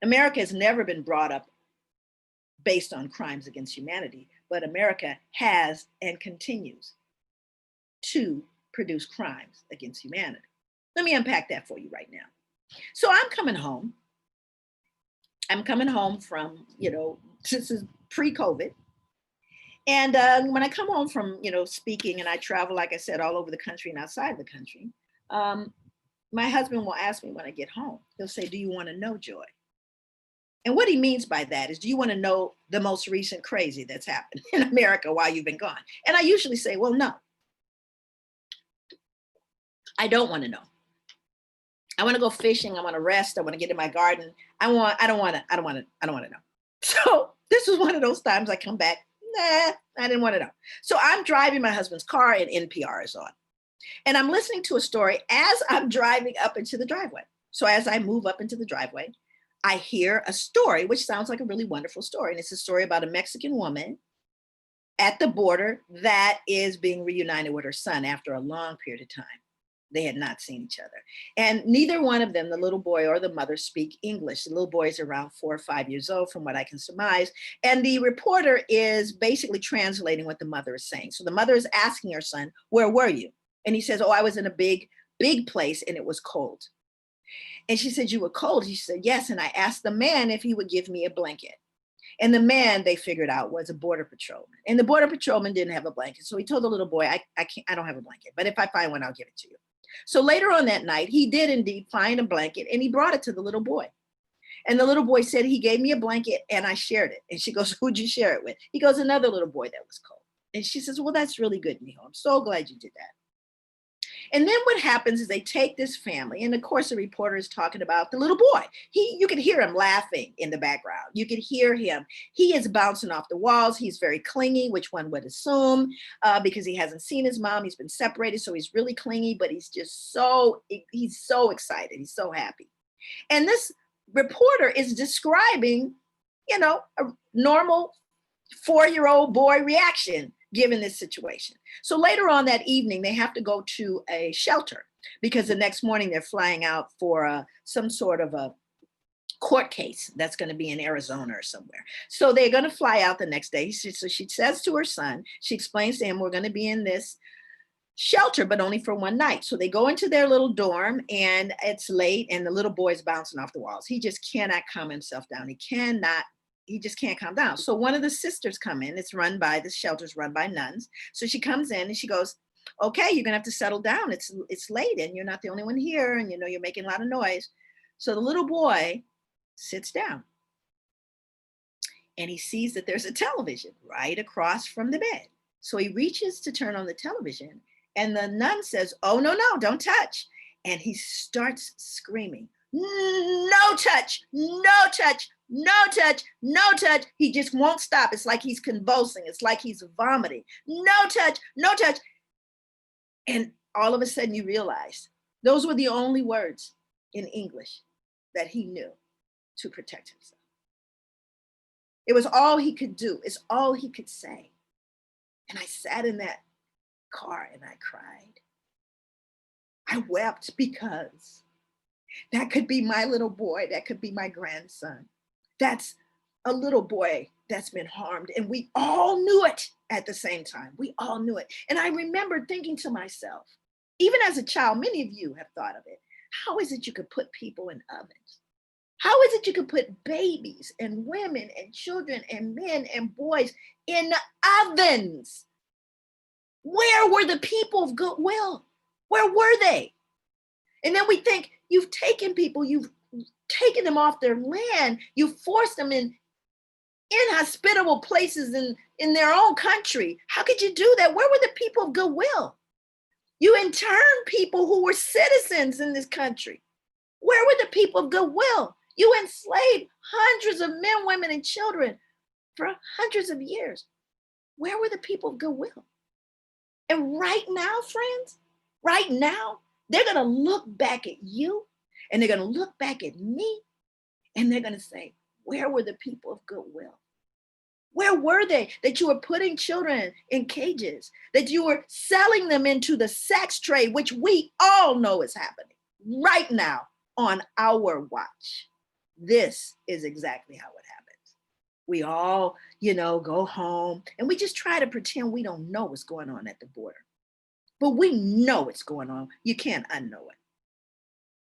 America has never been brought up based on crimes against humanity, but America has and continues to produce crimes against humanity. Let me unpack that for you right now. So I'm coming home. I'm coming home from, this is pre-COVID. And when I come home from, speaking, and I travel, like I said, all over the country and outside the country, my husband will ask me when I get home, he'll say, do you want to know, Joy? And what he means by that is, do you want to know the most recent crazy that's happened in America while you've been gone? And I usually say, well, no, I don't want to know. I want to go fishing. I want to rest. I want to get in my garden. I don't want to know. So this was one of those times I come back, I didn't want to know. So I'm driving my husband's car and NPR is on. And I'm listening to a story as I'm driving up into the driveway. So as I move up into the driveway, I hear a story, which sounds like a really wonderful story. And it's a story about a Mexican woman at the border that is being reunited with her son after a long period of time. They had not seen each other. And neither one of them, the little boy or the mother, speak English. The little boy is around 4 or 5 years old, from what I can surmise. And the reporter is basically translating what the mother is saying. So the mother is asking her son, where were you? And he says, oh, I was in a big place and it was cold. And she said, you were cold? He said, yes. And I asked the man if he would give me a blanket. And the man, they figured out, was a border patrolman. And the border patrolman didn't have a blanket. So he told the little boy, I don't have a blanket, but if I find one, I'll give it to you. So later on that night, he did indeed find a blanket and he brought it to the little boy. And the little boy said, he gave me a blanket and I shared it. And she goes, who'd you share it with? He goes, another little boy that was cold. And she says, well, that's really good, Mijo. I'm so glad you did that. And then what happens is they take this family, and of course the reporter is talking about the little boy. You could hear him laughing in the background. You could hear him. He is bouncing off the walls. He's very clingy, which one would assume, because he hasn't seen his mom. He's been separated, so he's really clingy, but he's so excited. He's so happy. And this reporter is describing, a normal 4-year-old boy reaction given this situation. So later on that evening, they have to go to a shelter because the next morning they're flying out for some sort of a court case that's going to be in Arizona or somewhere. So they're going to fly out the next day. So she says to her son, she explains to him, we're going to be in this shelter, but only for one night. So they go into their little dorm and it's late and the little boy's bouncing off the walls. He just cannot calm himself down. He cannot he just can't calm down. So one of the sisters come in. The shelter's run by nuns. So she comes in and she goes, okay, you're gonna have to settle down. It's late and you're not the only one here, and you're making a lot of noise. So the little boy sits down and he sees that there's a television right across from the bed. So he reaches to turn on the television and the nun says, oh, no, don't touch. And he starts screaming, no touch, no touch, no touch, no touch. He just won't stop. It's like he's convulsing. It's like he's vomiting. No touch, no touch. And all of a sudden you realize those were the only words in English that he knew to protect himself. It was all he could do. It's all he could say. And I sat in that car and I cried. I wept because that could be my little boy. That could be my grandson. That's a little boy that's been harmed. And we all knew it at the same time. We all knew it. And I remember thinking to myself, even as a child, many of you have thought of it. How is it you could put people in ovens? How is it you could put babies and women and children and men and boys in ovens? Where were the people of goodwill? Where were they? And then we think, you've taken people, you've taken them off their land, you forced them in inhospitable places in their own country. How could you do that? Where were the people of goodwill? You interned people who were citizens in this country. Where were the people of goodwill? You enslaved hundreds of men, women, and children for hundreds of years. Where were the people of goodwill? And right now, friends, right now, they're going to look back at you and they're going to look back at me and they're going to say, where were the people of goodwill? Where were they that you were putting children in cages, that you were selling them into the sex trade, which we all know is happening right now on our watch? This is exactly how it happens. We all, go home and we just try to pretend we don't know what's going on at the border. But we know what's going on. You can't unknow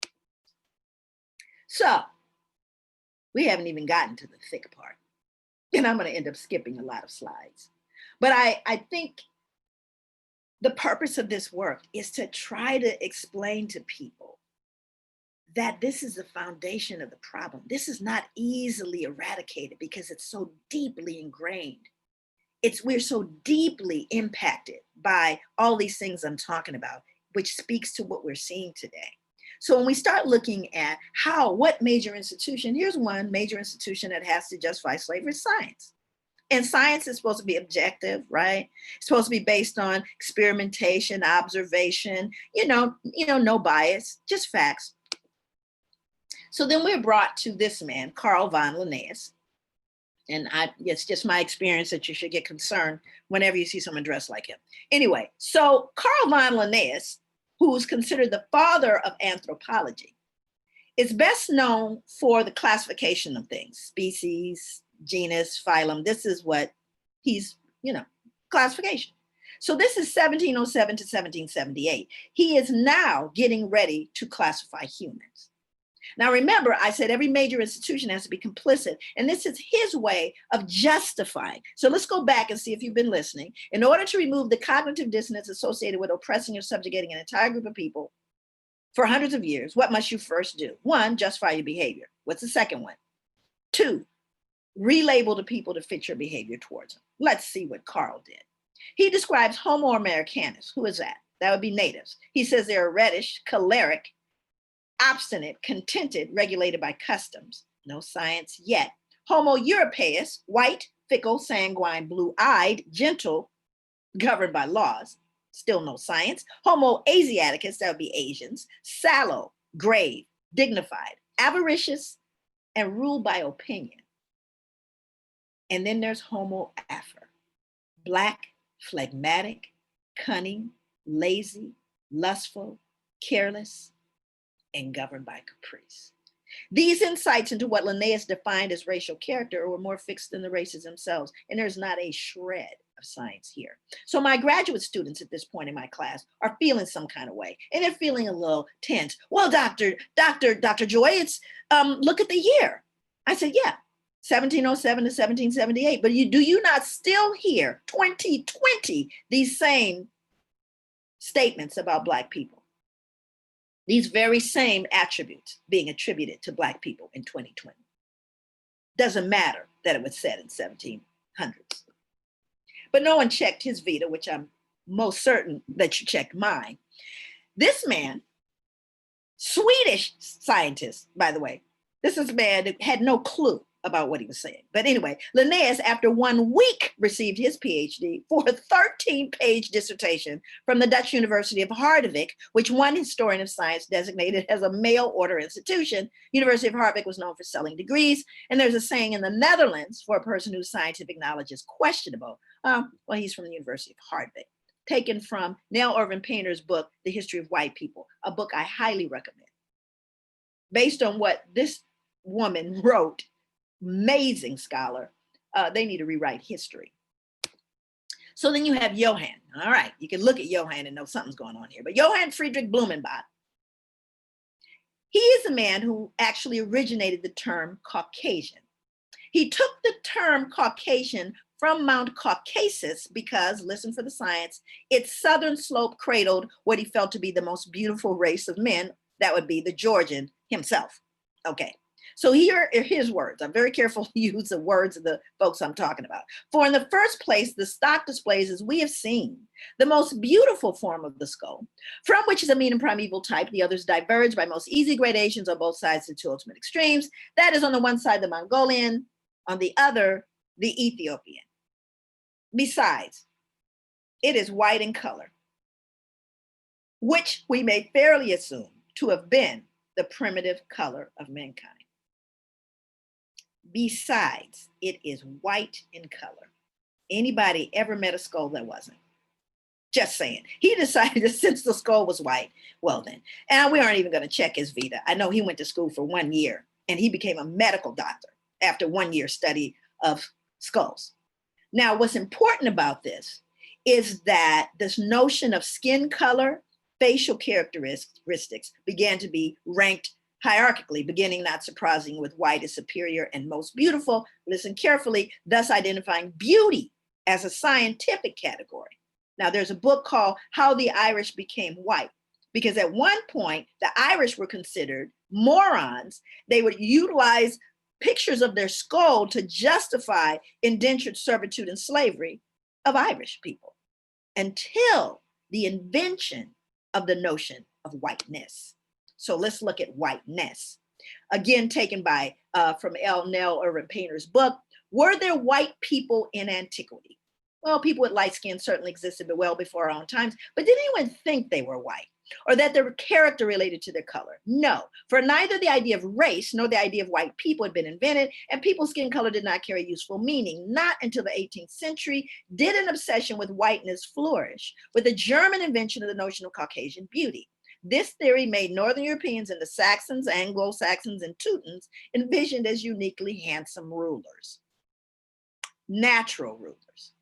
it. So we haven't even gotten to the thick part. And I'm going to end up skipping a lot of slides. But I think the purpose of this work is to try to explain to people that this is the foundation of the problem. This is not easily eradicated because it's so deeply ingrained. We're so deeply impacted by all these things I'm talking about, which speaks to what we're seeing today. So when we start looking at what major institution, here's one major institution that has to justify slavery: science. And science is supposed to be objective, right? It's supposed to be based on experimentation, observation, no bias, just facts. So then we're brought to this man, Carl von Linnaeus. And it's just my experience that you should get concerned whenever you see someone dressed like him. Anyway, so Carl von Linnaeus, who's considered the father of anthropology, is best known for the classification of things: species, genus, phylum. This is what he's, classification. So this is 1707 to 1778. He is now getting ready to classify humans. Now, remember, I said every major institution has to be complicit, and this is his way of justifying. So let's go back and see if you've been listening. In order to remove the cognitive dissonance associated with oppressing or subjugating an entire group of people for hundreds of years, what must you first do? 1, justify your behavior. What's the second one? 2, relabel the people to fit your behavior towards them. Let's see what Carl did. He describes Homo americanus. Who is that? That would be natives. He says they're reddish, choleric, obstinate, contented, regulated by customs. No science yet. Homo europaeus, white, fickle, sanguine, blue-eyed, gentle, governed by laws. Still no science. Homo asiaticus, that would be Asians. Sallow, grave, dignified, avaricious, and ruled by opinion. And then there's Homo afer, black, phlegmatic, cunning, lazy, lustful, careless, and governed by caprice. These insights into what Linnaeus defined as racial character were more fixed than the races themselves, and there's not a shred of science here. So my graduate students at this point in my class are feeling some kind of way, and they're feeling a little tense. Well, Dr. Joy, it's look at the year. I said, yeah, 1707 to 1778. But do you not still hear 2020 these same statements about Black people? These very same attributes being attributed to Black people in 2020. Doesn't matter that it was said in 1700s. But no one checked his vita, which I'm most certain that you checked mine. This man, Swedish scientist, by the way, this is a man that had no clue about what he was saying. But anyway, Linnaeus, after 1 week, received his PhD for a 13-page dissertation from the Dutch University of Harderwijk, which one historian of science designated as a mail order institution. University of Harderwijk was known for selling degrees. And there's a saying in the Netherlands for a person whose scientific knowledge is questionable. Well, he's from the University of Harderwijk, taken from Nell Irvin Painter's book, The History of White People, a book I highly recommend. Based on what this woman wrote, amazing scholar, they need to rewrite history. So then you have Johann. All right, you can look at Johann and know something's going on here. But Johann Friedrich Blumenbach, he is a man who actually originated the term Caucasian. He took the term Caucasian from Mount Caucasus because, listen for the science, its southern slope cradled what he felt to be the most beautiful race of men. That would be the Georgian himself. Okay. So here are his words. I'm very careful to use the words of the folks I'm talking about. For in the first place, the stock displays, as we have seen, the most beautiful form of the skull, from which is a mean and primeval type. The others diverge by most easy gradations on both sides to two ultimate extremes. That is on the one side, the Mongolian, on the other, the Ethiopian. Besides, it is white in color, which we may fairly assume to have been the primitive color of mankind. Besides, it is white in color. Anybody ever met a skull that wasn't? Just saying. He decided that since the skull was white, well then, and we aren't even going to check his vita. I know he went to school for 1 year and he became a medical doctor after 1 year study of skulls. Now, what's important about this is that this notion of skin color, facial characteristics began to be ranked hierarchically, beginning, not surprising, with white as superior and most beautiful. Listen carefully, thus identifying beauty as a scientific category. Now, there's a book called How the Irish Became White, because at one point, the Irish were considered morons. They would utilize pictures of their skull to justify indentured servitude and slavery of Irish people until the invention of the notion of whiteness. So let's look at whiteness. Again, taken by from Nell Irvin Painter's book, were there white people in antiquity? Well, people with light skin certainly existed but well before our own times, but did anyone think they were white or that their character related to their color? No, for neither the idea of race nor the idea of white people had been invented, and people's skin color did not carry useful meaning. Not until the 18th century did an obsession with whiteness flourish, with the German invention of the notion of Caucasian beauty. This theory made Northern Europeans and the Saxons, Anglo-Saxons, and Teutons envisioned as uniquely handsome rulers, natural rulers.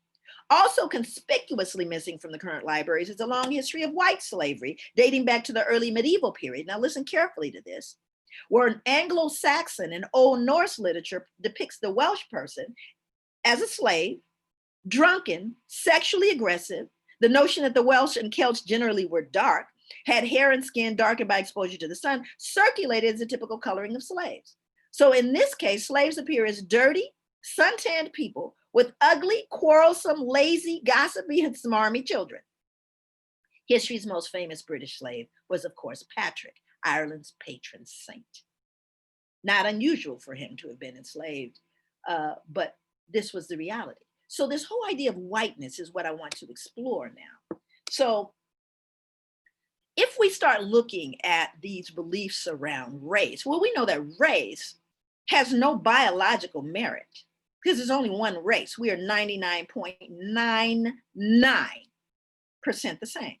Also conspicuously missing from the current libraries is a long history of white slavery dating back to the early medieval period. Now listen carefully to this, where Anglo-Saxon and Old Norse literature depicts the Welsh person as a slave, drunken, sexually aggressive. The notion that the Welsh and Celts generally were dark, had hair and skin darkened by exposure to the sun, circulated as a typical coloring of slaves. So in this case, slaves appear as dirty, suntanned people with ugly, quarrelsome, lazy, gossipy, and smarmy children. History's most famous British slave was, of course, Patrick, Ireland's patron saint. Not unusual for him to have been enslaved, but this was the reality. So this whole idea of whiteness is what I want to explore now. So if we start looking at these beliefs around race, well, we know that race has no biological merit because there's only one race. We are 99.99% the same.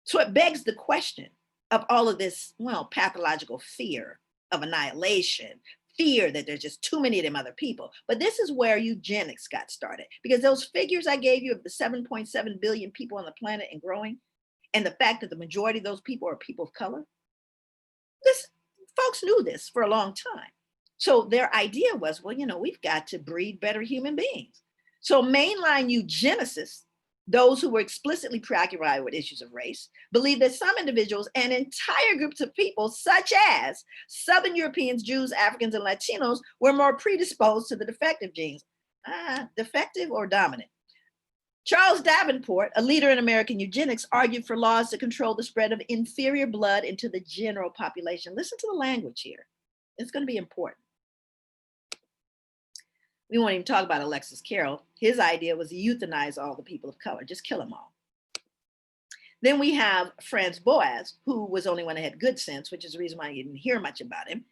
So it begs the question of all of this, well, pathological fear of annihilation, fear that there's just too many of them other people. But this is where eugenics got started, because those figures I gave you of the 7.7 billion people on the planet and growing, and the fact that the majority of those people are people of color, folks knew this for a long time. So their idea was, well, we've got to breed better human beings. So mainline eugenicists, those who were explicitly preoccupied with issues of race, believed that some individuals and entire groups of people, such as Southern Europeans, Jews, Africans, and Latinos, were more predisposed to the defective genes. Defective or dominant? Charles Davenport, a leader in American eugenics, argued for laws to control the spread of inferior blood into the general population. Listen to the language here. It's going to be important. We won't even talk about Alexis Carrel. His idea was to euthanize all the people of color, just kill them all. Then we have Franz Boas, who was the only one that had good sense, which is the reason why you didn't hear much about him.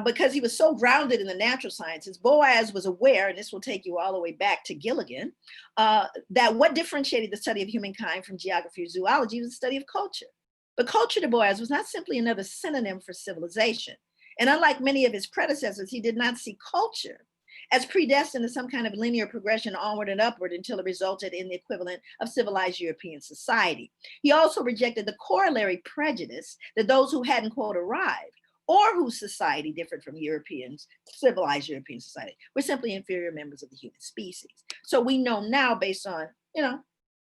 Because he was so grounded in the natural sciences, Boas was aware, and this will take you all the way back to Gilligan, that what differentiated the study of humankind from geography or zoology was the study of culture. But culture to Boas was not simply another synonym for civilization. And unlike many of his predecessors, he did not see culture as predestined to some kind of linear progression onward and upward until it resulted in the equivalent of civilized European society. He also rejected the corollary prejudice that those who hadn't, quote, arrived, or whose society differed from Europeans, civilized European society, were simply inferior members of the human species. So we know now, based on,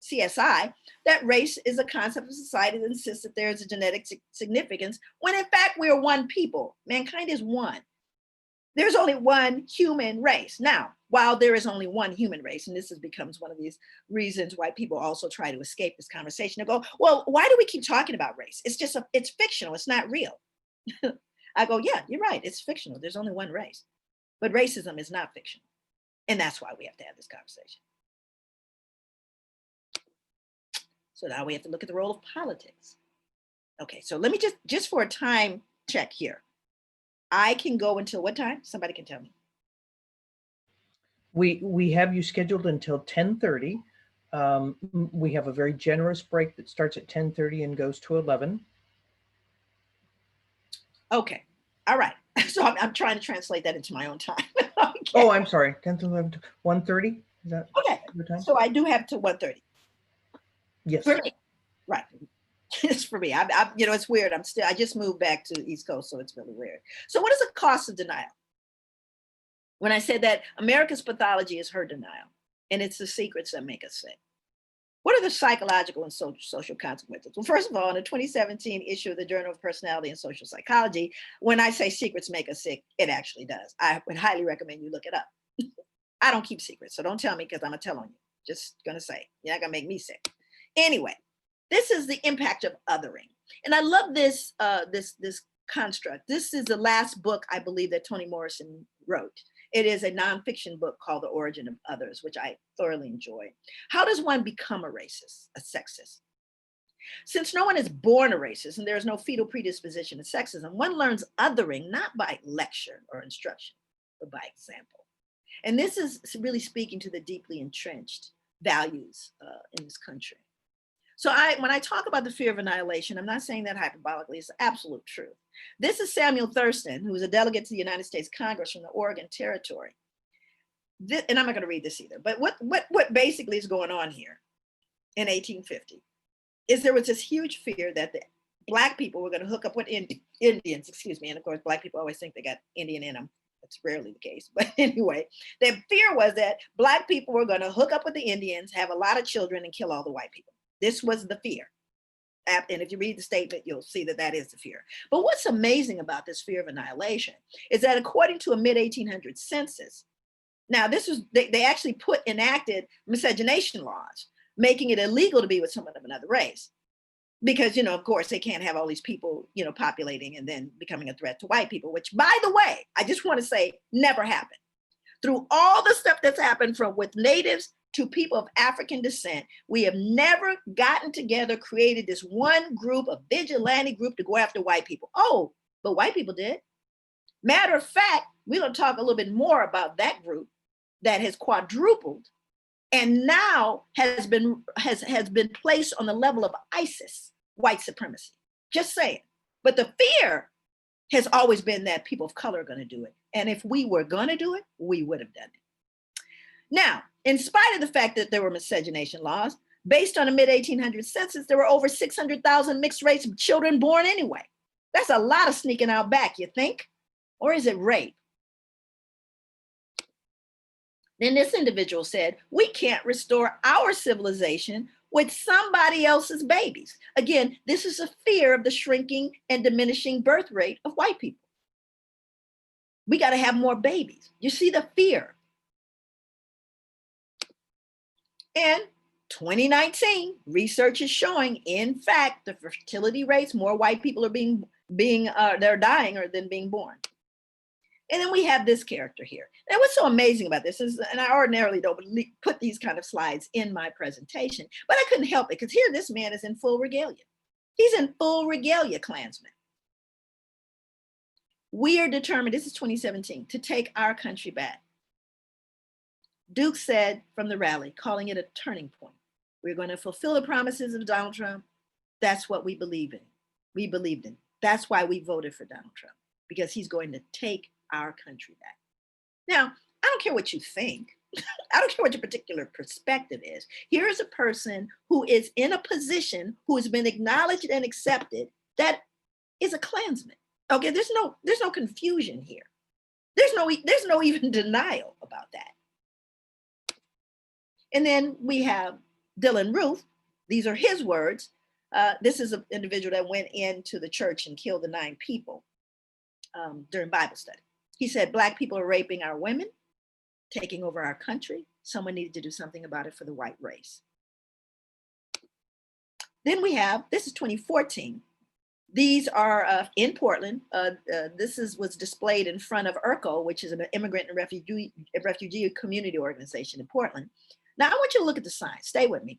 CSI, that race is a concept of society that insists that there is a genetic significance, when in fact we are one people. Mankind is one. There's only one human race. Now, while there is only one human race, and this becomes one of these reasons why people also try to escape this conversation and go, well, why do we keep talking about race? It's fictional, it's not real. I go, yeah, you're right, it's fictional. There's only one race. But racism is not fictional. And that's why we have to have this conversation. So now we have to look at the role of politics. Okay, so let me just for a time check here. I can go until what time? Somebody can tell me. We have you scheduled until 10:30. We have a very generous break that starts at 10:30 and goes to 11. Okay, all right. So I'm trying to translate that into my own time. Okay. Oh, I'm sorry, 10 to 11 to 1:30. Is that okay? your time? So I do have to 1:30. Yes. For me, right. It's for me. It's weird. I just moved back to the East Coast, so it's really weird. So what is the cost of denial? When I said that America's pathology is her denial, and it's the secrets that make us sick. What are the psychological and social consequences? Well, first of all, in the 2017 issue of the Journal of Personality and Social Psychology, when I say secrets make us sick, it actually does. I would highly recommend you look it up. I don't keep secrets, so don't tell me because I'm going to tell on you. Just going to say, you're not going to make me sick. Anyway, this is the impact of othering. And I love this, this construct. This is the last book, I believe, that Toni Morrison wrote. It is a nonfiction book called The Origin of Others, which I thoroughly enjoy. How does one become a racist, a sexist? Since no one is born a racist and there is no fetal predisposition to sexism, one learns othering not by lecture or instruction, but by example. And this is really speaking to the deeply entrenched values in this country. So when I talk about the fear of annihilation, I'm not saying that hyperbolically, it's absolute truth. This is Samuel Thurston, who was a delegate to the United States Congress from the Oregon Territory. And I'm not going to read this either, but what basically is going on here in 1850 is there was this huge fear that the Black people were going to hook up with Indians, and of course, Black people always think they got Indian in them. That's rarely the case, but anyway, the fear was that Black people were going to hook up with the Indians, have a lot of children, and kill all the white people. This was the fear. And if you read the statement, you'll see that that is the fear. But what's amazing about this fear of annihilation is that according to a mid-1800s census, now this was, they actually enacted miscegenation laws, making it illegal to be with someone of another race. Because, of course, they can't have all these people, populating and then becoming a threat to white people, which, by the way, I just want to say never happened. Through all the stuff that's happened from with natives to people of African descent, we have never gotten together, created this one group, a vigilante group to go after white people. Oh, but white people did. Matter of fact, we're going to talk a little bit more about that group that has quadrupled and now has been placed on the level of ISIS, white supremacy. Just saying. But the fear has always been that people of color are going to do it. And if we were going to do it, we would have done it. Now, in spite of the fact that there were miscegenation laws, based on a mid-1800s census, there were over 600,000 mixed race children born anyway. That's a lot of sneaking out back, you think? Or is it rape? Then this individual said, we can't restore our civilization with somebody else's babies. Again, this is a fear of the shrinking and diminishing birth rate of white people. We got to have more babies. You see the fear. And 2019, research is showing, in fact, the fertility rates, more white people are they're dying or than being born. And then we have this character here. And what's so amazing about this is, and I ordinarily don't put these kind of slides in my presentation, but I couldn't help it because here this man is in full regalia. He's in full regalia, Klansman. We are determined, this is 2017, to take our country back. Duke said from the rally, calling it a turning point. We're going to fulfill the promises of Donald Trump. That's what we believe in. We believed in. That's why we voted for Donald Trump, because he's going to take our country back. Now, I don't care what you think. I don't care what your particular perspective is. Here is a person who is in a position, who has been acknowledged and accepted, that is a Klansman. Okay, there's no confusion here. There's no even denial about that. And then we have Dylan Roof. These are his words. This is an individual that went into the church and killed the 9 people during Bible study. He said, Black people are raping our women, taking over our country. Someone needed to do something about it for the white race. Then we have, this is 2014. These are in Portland. This was displayed in front of IRCO, which is an immigrant and refugee community organization in Portland. Now I want you to look at the sign. Stay with me.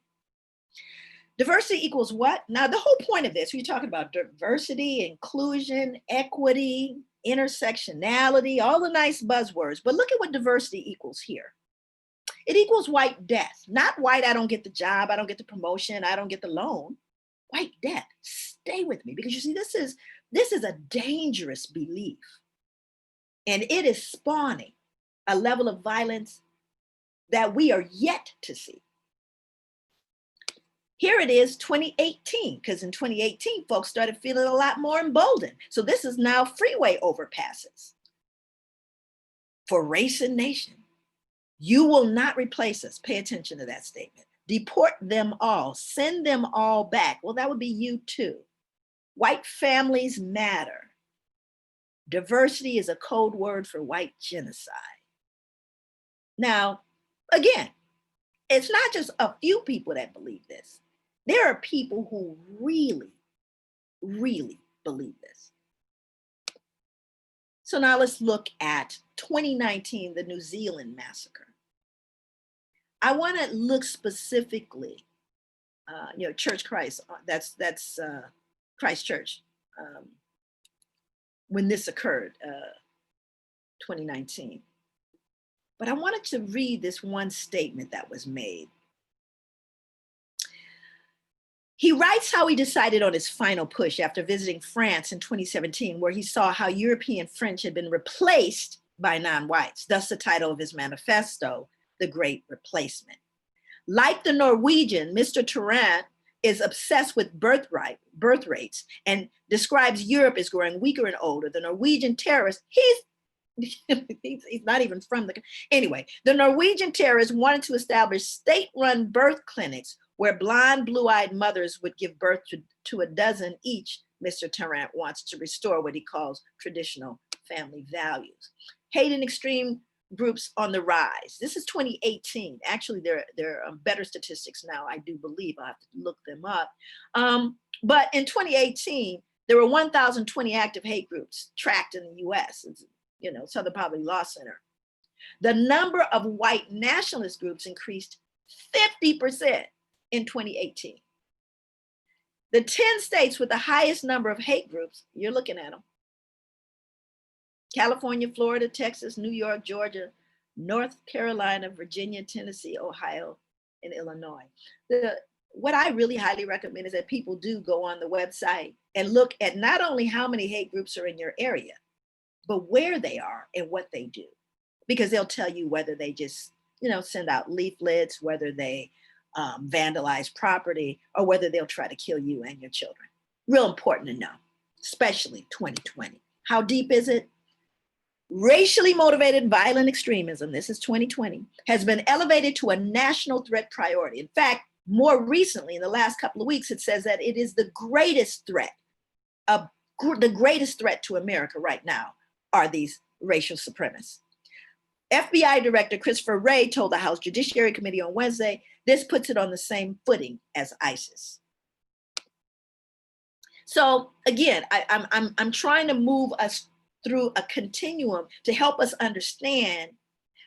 Diversity equals what? Now the whole point of this, we're talking about diversity, inclusion, equity, intersectionality, all the nice buzzwords, but look at what diversity equals here. It equals white death, not white, I don't get the job, I don't get the promotion, I don't get the loan. White death. Stay with me, because you see, this is a dangerous belief, and it is spawning a level of violence that we are yet to see. Here it is, 2018, because in 2018, folks started feeling a lot more emboldened. So this is now freeway overpasses for race and nation. You will not replace us. Pay attention to that statement. Deport them all, send them all back. Well, that would be you too. White families matter. Diversity is a code word for white genocide. Now, again, it's not just a few people that believe this. There are people who really, really believe this. So now let's look at 2019, the New Zealand massacre. I want to look specifically, Church Christ, that's Christ Church, when this occurred, 2019. But I wanted to read this one statement that was made. He writes how he decided on his final push after visiting France in 2017, where he saw how European French had been replaced by non-whites, thus the title of his manifesto, The Great Replacement. Like the Norwegian, Mr. Tarrant is obsessed with birth rates and describes Europe as growing weaker and older. The Norwegian terrorist, he's not even from anyway, the Norwegian terrorists wanted to establish state-run birth clinics where blonde, blue-eyed mothers would give birth to a dozen each. Mr. Tarrant wants to restore what he calls traditional family values. Hate and extreme groups on the rise. This is 2018. Actually, there are better statistics now, I do believe. I'll have to look them up. But in 2018, there were 1,020 active hate groups tracked in the US, Southern Poverty Law Center. The number of white nationalist groups increased 50% in 2018. The 10 states with the highest number of hate groups, you're looking at them: California, Florida, Texas, New York, Georgia, North Carolina, Virginia, Tennessee, Ohio, and Illinois. What I really highly recommend is that people do go on the website and look at not only how many hate groups are in your area, but where they are and what they do. Because they'll tell you whether they just, send out leaflets, whether they vandalize property, or whether they'll try to kill you and your children. Real important to know, especially 2020. How deep is it? Racially motivated violent extremism, this is 2020, has been elevated to a national threat priority. In fact, more recently, in the last couple of weeks, it says that it is the greatest threat. The greatest threat to America right now are these racial supremacists. FBI Director Christopher Wray told the House Judiciary Committee on Wednesday, this puts it on the same footing as ISIS. So again, I'm trying to move us through a continuum to help us understand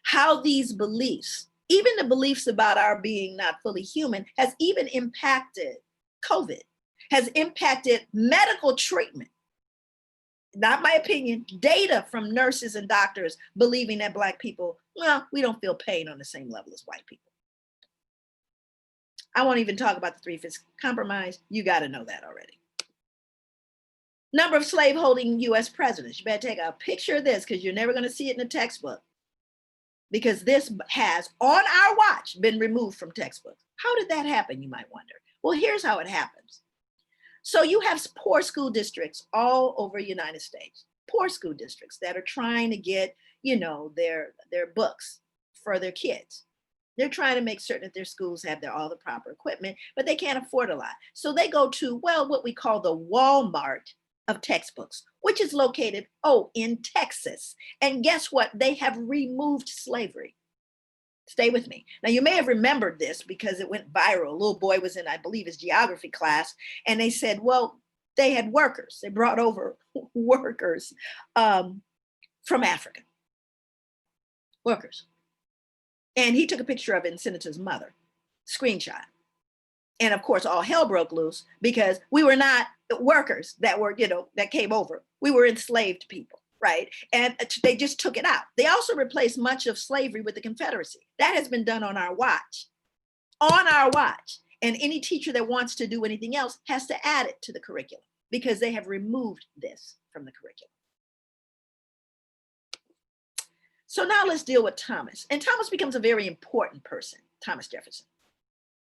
how these beliefs, even the beliefs about our being not fully human, has even impacted COVID, has impacted medical treatment. Not my opinion, data from nurses and doctors believing that Black people, well, we don't feel pain on the same level as white people. I won't even talk about the 3/5 compromise. You got to know that already. Number of slave-holding US presidents. You better take a picture of this because you're never going to see it in a textbook. Because this has, on our watch, been removed from textbooks. How did that happen, you might wonder? Well, here's how it happens. So you have poor school districts all over the United States, poor school districts that are trying to get, their books for their kids. They're trying to make certain that their schools have all the proper equipment, but they can't afford a lot. So they go to, what we call the Walmart of textbooks, which is located, in Texas. And guess what? They have removed slavery. Stay with me. Now, you may have remembered this because it went viral. A little boy was in, I believe, his geography class, and they said, well, they had workers. They brought over workers from Africa. Workers. And he took a picture of it and sent it to his mother. Screenshot. And of course, all hell broke loose because we were not workers that were, that came over. We were enslaved people. Right? And they just took it out. They also replaced much of slavery with the Confederacy. That has been done on our watch. On our watch. And any teacher that wants to do anything else has to add it to the curriculum because they have removed this from the curriculum. So now let's deal with Thomas. And Thomas becomes a very important person, Thomas Jefferson.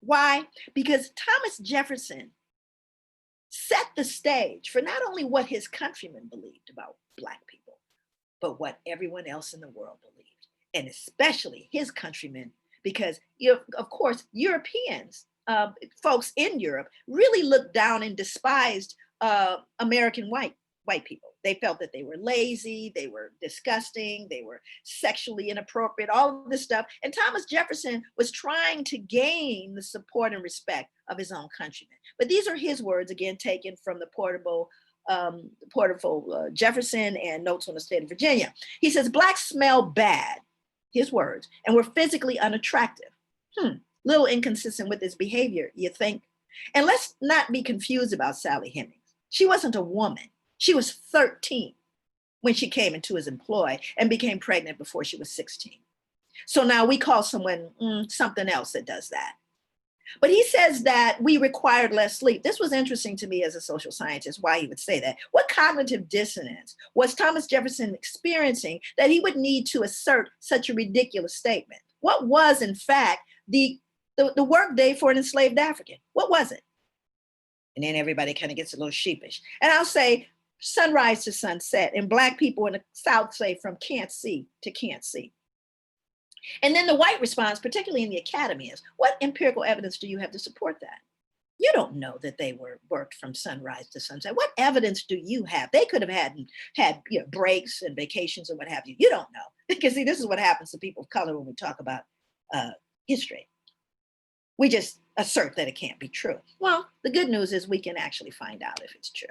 Why? Because Thomas Jefferson set the stage for not only what his countrymen believed about Black people, but what everyone else in the world believed, and especially his countrymen, because, of course, Europeans, folks in Europe really looked down and despised American white people. They felt that they were lazy, they were disgusting, they were sexually inappropriate, all of this stuff. And Thomas Jefferson was trying to gain the support and respect of his own countrymen. But these are his words, again, taken from the portable Jefferson and Notes on the State of Virginia. He says, Blacks smell bad, his words, and were physically unattractive. Little inconsistent with his behavior, you think? And let's not be confused about Sally Hemings. She wasn't a woman. She was 13 when she came into his employ and became pregnant before she was 16. So now we call someone something else that does that. But he says that we required less sleep. This was interesting to me as a social scientist, why he would say that. What cognitive dissonance was Thomas Jefferson experiencing that he would need to assert such a ridiculous statement? What was, in fact, the work day for an enslaved African? What was it? And then everybody kind of gets a little sheepish. And I'll say sunrise to sunset, and Black people in the South say from can't see to can't see. And then the white response, particularly in the academy, is what empirical evidence do you have to support that? You don't know that they were worked from sunrise to sunset. What evidence do you have? They could have had breaks and vacations and what have you. You don't know. Because see, this is what happens to people of color when we talk about history. We just assert that it can't be true. Well, the good news is we can actually find out if it's true.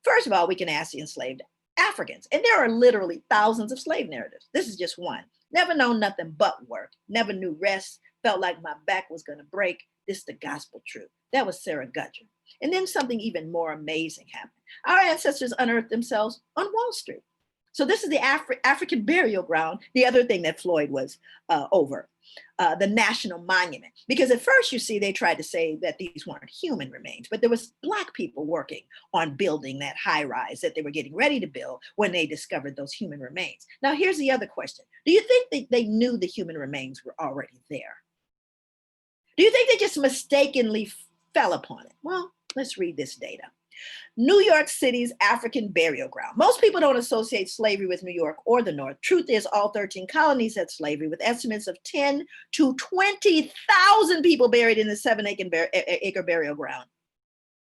First of all, we can ask the enslaved Africans, and there are literally thousands of slave narratives. This is just one. Never known nothing but work, never knew rest, felt like my back was gonna break. This is the gospel truth. That was Sarah Gudger. And then something even more amazing happened. Our ancestors unearthed themselves on Wall Street. So this is the African burial ground, the other thing that Floyd was over, the national monument. Because at first, you see, they tried to say that these weren't human remains, but there was Black people working on building that high rise that they were getting ready to build when they discovered those human remains. Now, here's the other question. Do you think they knew the human remains were already there? Do you think they just mistakenly fell upon it? Well, let's read this data. New York City's African burial ground. Most people don't associate slavery with New York or the North. Truth is, all 13 colonies had slavery, with estimates of 10 to 20,000 people buried in the 7-acre burial ground.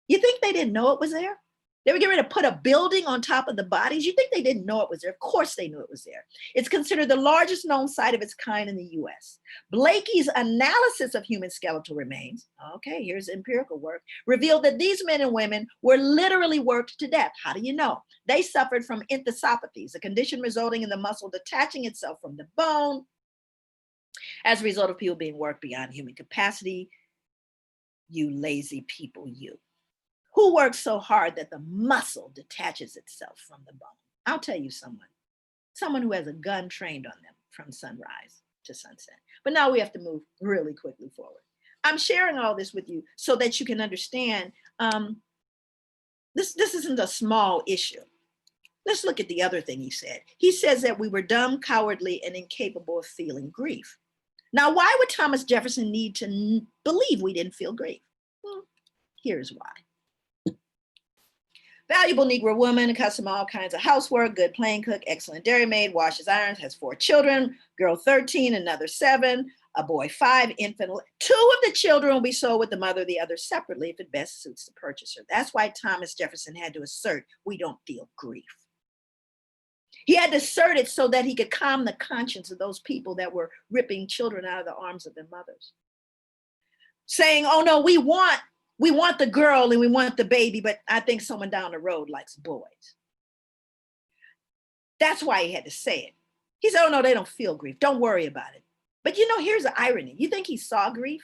You think they didn't know it was there? They were getting ready to put a building on top of the bodies. You think they didn't know it was there? Of course they knew it was there. It's considered the largest known site of its kind in the US. Blakey's analysis of human skeletal remains, okay, here's empirical work, revealed that these men and women were literally worked to death. How do you know? They suffered from enthesopathies, a condition resulting in the muscle detaching itself from the bone as a result of people being worked beyond human capacity. You lazy people, you. Who works so hard that the muscle detaches itself from the bone? I'll tell you someone who has a gun trained on them from sunrise to sunset. But now we have to move really quickly forward. I'm sharing all this with you so that you can understand this isn't a small issue. Let's look at the other thing he said. He says that we were dumb, cowardly, and incapable of feeling grief. Now, why would Thomas Jefferson need to believe we didn't feel grief? Well, here's why. Valuable Negro woman, accustomed to all kinds of housework, good plain cook, excellent dairymaid, washes irons, has 4 children, girl 13, another 7, a boy 5, infant. 2 of the children will be sold with the mother, the other separately if it best suits the purchaser. That's why Thomas Jefferson had to assert we don't feel grief. He had to assert it so that he could calm the conscience of those people that were ripping children out of the arms of their mothers. Saying, oh no, we want the girl and we want the baby, but I think someone down the road likes boys. That's why he had to say it. He said, oh no, they don't feel grief. Don't worry about it. But you know, here's the irony. You think he saw grief?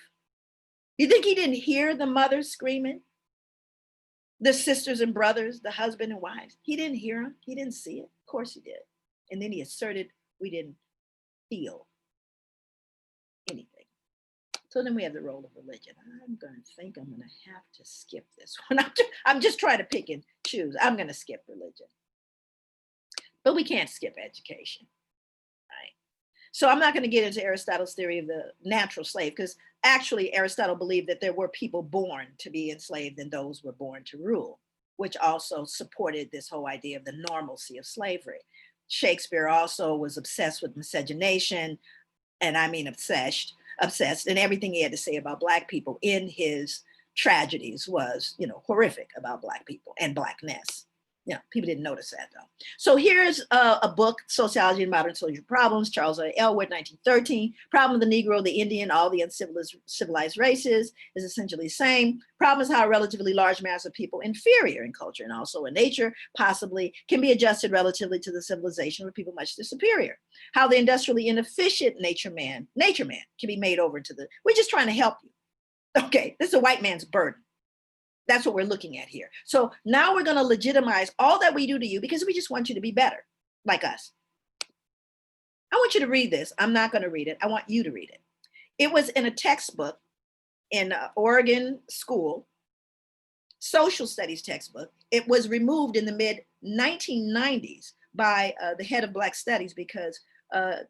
You think he didn't hear the mothers screaming? The sisters and brothers, the husband and wives? He didn't hear them. He didn't see it. Of course he did. And then he asserted we didn't feel anything. So then we have the role of religion. I'm going to have to skip this one. I'm just trying to pick and choose. I'm going to skip religion. But we can't skip education, right? So I'm not going to get into Aristotle's theory of the natural slave, because actually Aristotle believed that there were people born to be enslaved and those were born to rule, which also supported this whole idea of the normalcy of slavery. Shakespeare also was obsessed with miscegenation, and I mean obsessed, and everything he had to say about Black people in his tragedies was, horrific about Black people and Blackness. People didn't notice that though. So here's a book, Sociology and Modern Social Problems, Charles A. Elwood, 1913. Problem of the Negro, the Indian, all the uncivilized races is essentially the same. Problem is how a relatively large mass of people inferior in culture and also in nature possibly can be adjusted relatively to the civilization of people much superior. How the industrially inefficient nature man can be made over to we're just trying to help you. Okay, this is a white man's burden. That's what we're looking at here. So now we're going to legitimize all that we do to you because we just want you to be better, like us. I want you to read this. I'm not going to read it. I want you to read it. It was in a textbook in Oregon school, social studies textbook. It was removed in the mid-1990s by the head of Black Studies because the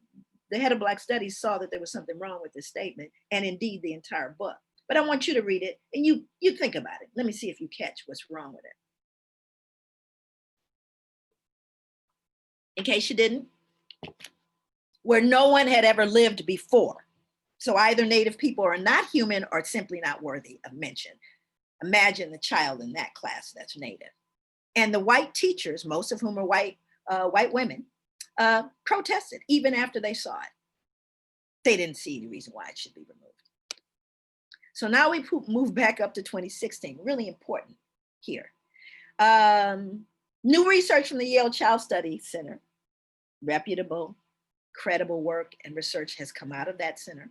head of Black Studies saw that there was something wrong with this statement and indeed the entire book. But I want you to read it and you think about it. Let me see if you catch what's wrong with it. In case you didn't, where no one had ever lived before. So either Native people are not human or simply not worthy of mention. Imagine the child in that class that's Native. And the white teachers, most of whom are white women, protested even after they saw it. They didn't see any reason why it should be removed. So now we move back up to 2016, really important here. New research from the Yale Child Study Center, reputable, credible work and research has come out of that center,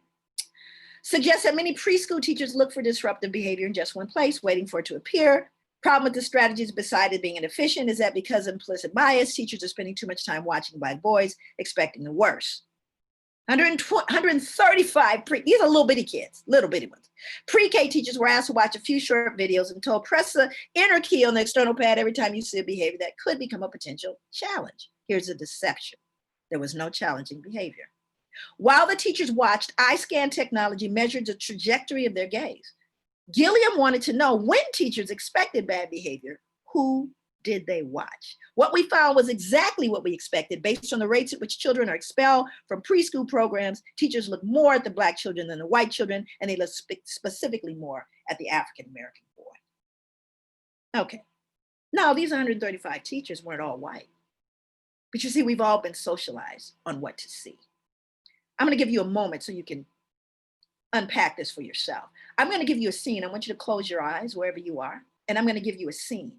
suggests that many preschool teachers look for disruptive behavior in just one place, waiting for it to appear. Problem with the strategies, beside it being inefficient, is that because of implicit bias, teachers are spending too much time watching Black boys, expecting the worst. 135, these are little bitty kids, little bitty ones. Pre-K teachers were asked to watch a few short videos and told, press the enter key on the external pad every time you see a behavior that could become a potential challenge. Here's a deception. There was no challenging behavior. While the teachers watched, eye scan technology measured the trajectory of their gaze. Gilliam wanted to know when teachers expected bad behavior Who did they watch? What we found was exactly what we expected. Based on the rates at which children are expelled from preschool programs, teachers look more at the Black children than the white children, and they look specifically more at the African-American boy. Okay, now these 135 teachers weren't all white, but you see, we've all been socialized on what to see. I'm gonna give you a moment so you can unpack this for yourself. I'm gonna give you a scene. I want you to close your eyes wherever you are, and I'm gonna give you a scene.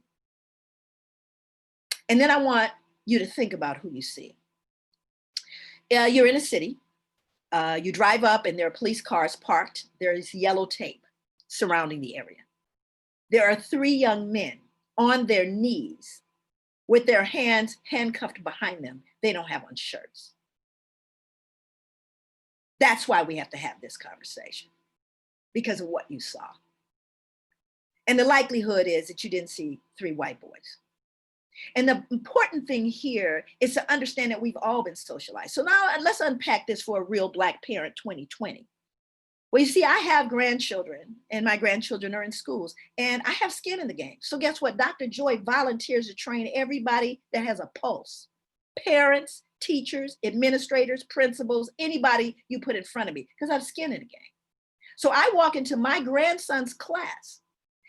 And then I want you to think about who you see. You're in a city. You drive up and there are police cars parked. There's yellow tape surrounding the area. There are 3 young men on their knees with their hands handcuffed behind them. They don't have on shirts. That's why we have to have this conversation, because of what you saw. And the likelihood is that you didn't see 3 white boys. And the important thing here is to understand that we've all been socialized. So now let's unpack this for a real Black parent 2020. Well, you see, I have grandchildren and my grandchildren are in schools and I have skin in the game. So guess what? Dr. Joy volunteers to train everybody that has a pulse. Parents, teachers, administrators, principals, anybody you put in front of me, because I have skin in the game. So I walk into my grandson's class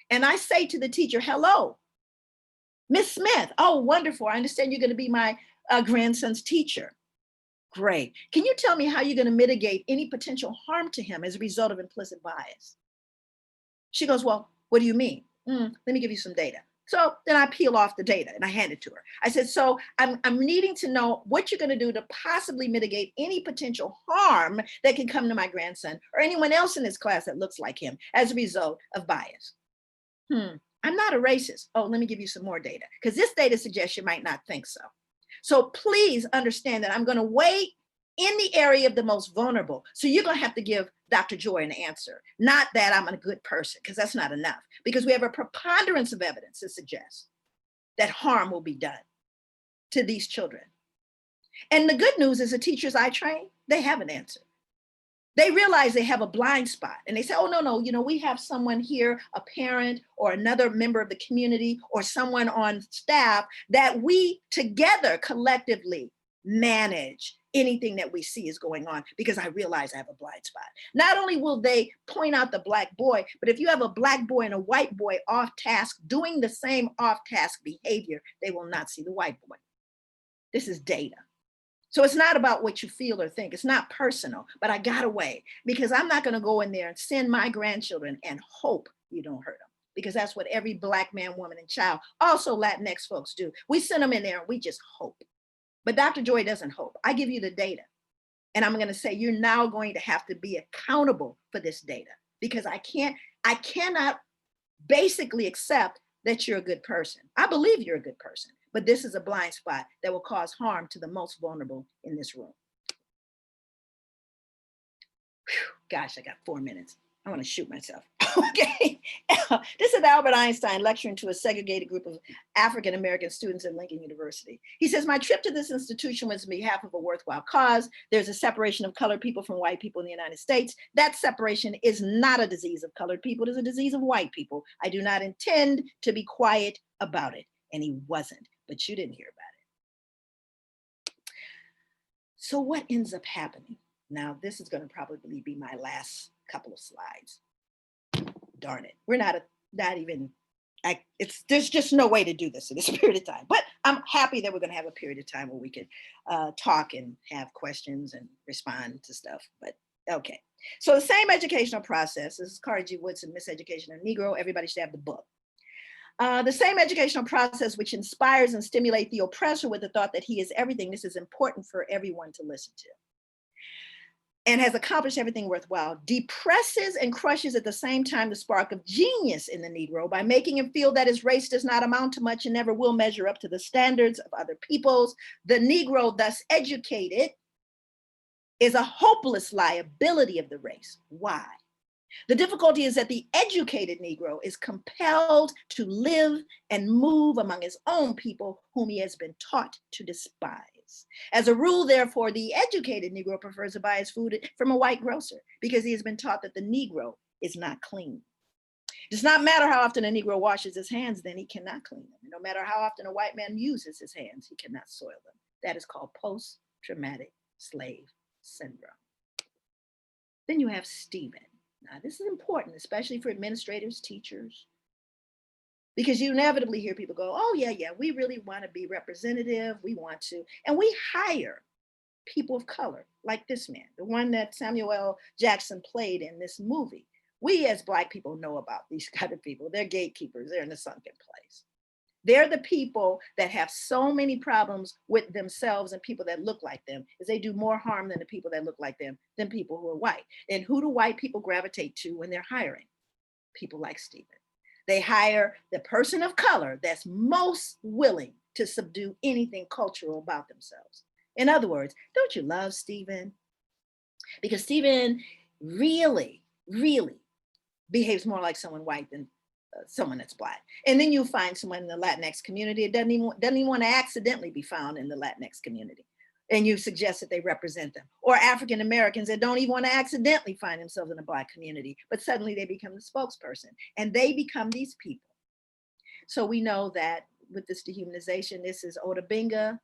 and I say to the teacher, hello, Miss Smith. Oh, wonderful. I understand you're going to be my grandson's teacher. Great. Can you tell me how you're going to mitigate any potential harm to him as a result of implicit bias? She goes, well, what do you mean? Let me give you some data. So then I peel off the data and I hand it to her. I said, so I'm needing to know what you're going to do to possibly mitigate any potential harm that can come to my grandson or anyone else in this class that looks like him as a result of bias. I'm not a racist. Oh, let me give you some more data, because this data suggests you might not think so. So please understand that I'm going to wait in the area of the most vulnerable. So you're going to have to give Dr. Joy an answer, not that I'm a good person, because that's not enough, because we have a preponderance of evidence that suggests that harm will be done to these children. And the good news is the teachers I train, they have an answer. They realize they have a blind spot and they say, oh, no, we have someone here, a parent or another member of the community or someone on staff that we together collectively manage anything that we see is going on, because I realize I have a blind spot. Not only will they point out the Black boy, but if you have a Black boy and a white boy off task doing the same off task behavior, they will not see the white boy. This is data. So it's not about what you feel or think. It's not personal, but I got away because I'm not going to go in there and send my grandchildren and hope you don't hurt them, because that's what every Black man, woman, and child, also Latinx folks do. We send them in there and we just hope. But Dr. Joy doesn't hope. I give you the data. And I'm going to say, you're now going to have to be accountable for this data, because I cannot basically accept that you're a good person. I believe you're a good person, but this is a blind spot that will cause harm to the most vulnerable in this room. Whew, gosh, I got 4 minutes. I want to shoot myself. Okay. This is Albert Einstein lecturing to a segregated group of African-American students at Lincoln University. He says, my trip to this institution was on behalf of a worthwhile cause. There's a separation of colored people from white people in the United States. That separation is not a disease of colored people. It is a disease of white people. I do not intend to be quiet about it. And he wasn't, but you didn't hear about it. So what ends up happening? Now, this is going to probably be my last couple of slides. Darn it. We're there's just no way to do this in this period of time, but I'm happy that we're going to have a period of time where we can talk and have questions and respond to stuff, but okay. So the same educational process, this is Carter G. Woodson, Miseducation of Negro, everybody should have the book. The same educational process which inspires and stimulates the oppressor with the thought that he is everything. This is important for everyone to listen to. And has accomplished everything worthwhile, depresses and crushes at the same time the spark of genius in the Negro by making him feel that his race does not amount to much and never will measure up to the standards of other peoples. The Negro, thus educated, is a hopeless liability of the race. Why? The difficulty is that the educated Negro is compelled to live and move among his own people whom he has been taught to despise. As a rule, therefore, the educated Negro prefers to buy his food from a white grocer because he has been taught that the Negro is not clean. Does not matter how often a Negro washes his hands, then he cannot clean them. No matter how often a white man uses his hands, he cannot soil them. That is called post-traumatic slave syndrome. Then you have Stephen. Now, this is important, especially for administrators, teachers, because you inevitably hear people go, oh, yeah, we really want to be representative. We want to, and we hire people of color like this man, the one that Samuel L. Jackson played in this movie. We as Black people know about these kind of people. They're gatekeepers. They're in the sunken place. They're the people that have so many problems with themselves and people that look like them, is they do more harm than the people that look like them than people who are white. And who do white people gravitate to when they're hiring? People like Stephen. They hire the person of color that's most willing to subdue anything cultural about themselves. In other words, don't you love Stephen? Because Stephen really, really behaves more like someone white than someone that's Black. And then you find someone in the Latinx community that doesn't even want to accidentally be found in the Latinx community. And you suggest that they represent them. Or African Americans that don't even want to accidentally find themselves in the Black community, but suddenly they become the spokesperson and they become these people. So we know that with this dehumanization, this is Oda Benga.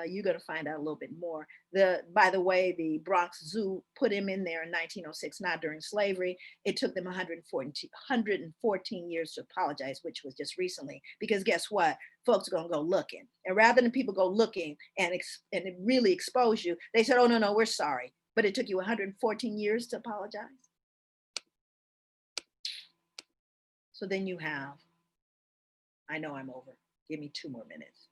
You're going to find out a little bit more. By the way, the Bronx Zoo put him in there in 1906, not during slavery. It took them 114 years to apologize, which was just recently, because guess what? Folks are going to go looking. And rather than people go looking and it really expose you, they said, oh, no, we're sorry. But it took you 114 years to apologize. So then you have, I know I'm over. Give me 2 more minutes.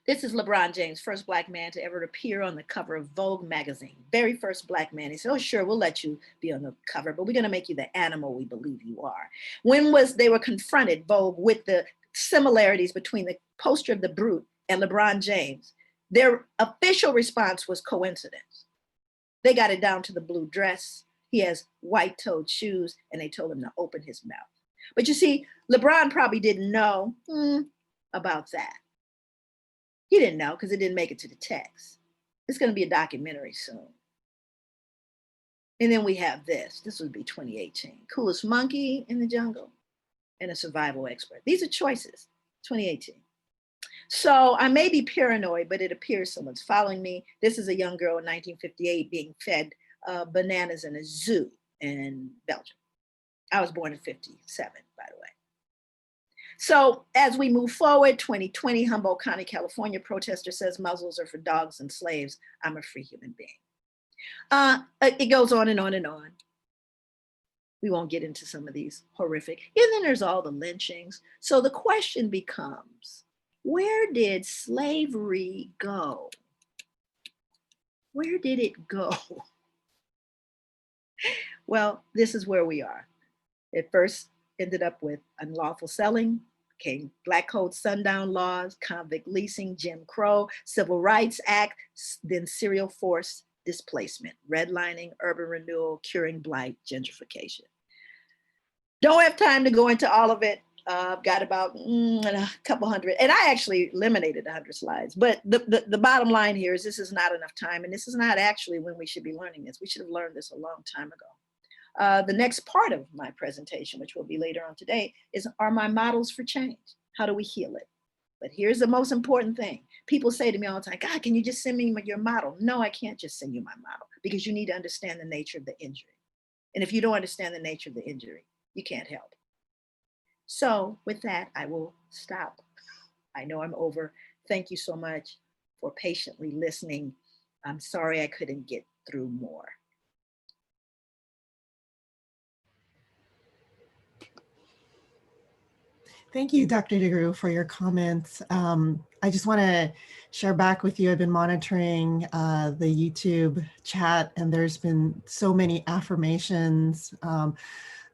This is LeBron James, first Black man to ever appear on the cover of Vogue magazine. Very first Black man. He said, oh, sure, we'll let you be on the cover, but we're going to make you the animal we believe you are. When they were confronted, Vogue, with the similarities between the poster of the Brute and LeBron James, their official response was coincidence. They got it down to the blue dress. He has white-toed shoes, and they told him to open his mouth. But you see, LeBron probably didn't know about that. He didn't know because it didn't make it to the text. It's going to be a documentary soon. And then we have this. This would be 2018. Coolest monkey in the jungle and a survival expert. These are choices, 2018. So I may be paranoid, but it appears someone's following me. This is a young girl in 1958 being fed bananas in a zoo in Belgium. I was born in 57, by the way. So as we move forward, 2020, Humboldt County, California, protester says muzzles are for dogs and slaves. I'm a free human being. It goes on and on and on. We won't get into some of these horrific. And then there's all the lynchings. So the question becomes, where did slavery go? Where did it go? Well, this is where we are. It first ended up with unlawful selling, came Black Code sundown laws, convict leasing, Jim Crow, Civil Rights Act, then serial forced displacement, redlining, urban renewal, curing blight, gentrification. Don't have time to go into all of it. I've got about a couple hundred, and I actually eliminated 100 slides. But the bottom line here is this is not enough time, and this is not actually when we should be learning this. We should have learned this a long time ago. The next part of my presentation, which will be later on today, are my models for change. How do we heal it? But here's the most important thing. People say to me all the time, God, can you just send me your model? No, I can't just send you my model because you need to understand the nature of the injury. And if you don't understand the nature of the injury, you can't help. So with that, I will stop. I know I'm over. Thank you so much for patiently listening. I'm sorry I couldn't get through more. Thank you, Dr. DeGruy, for your comments. I just want to share back with you, I've been monitoring the YouTube chat, and there's been so many affirmations.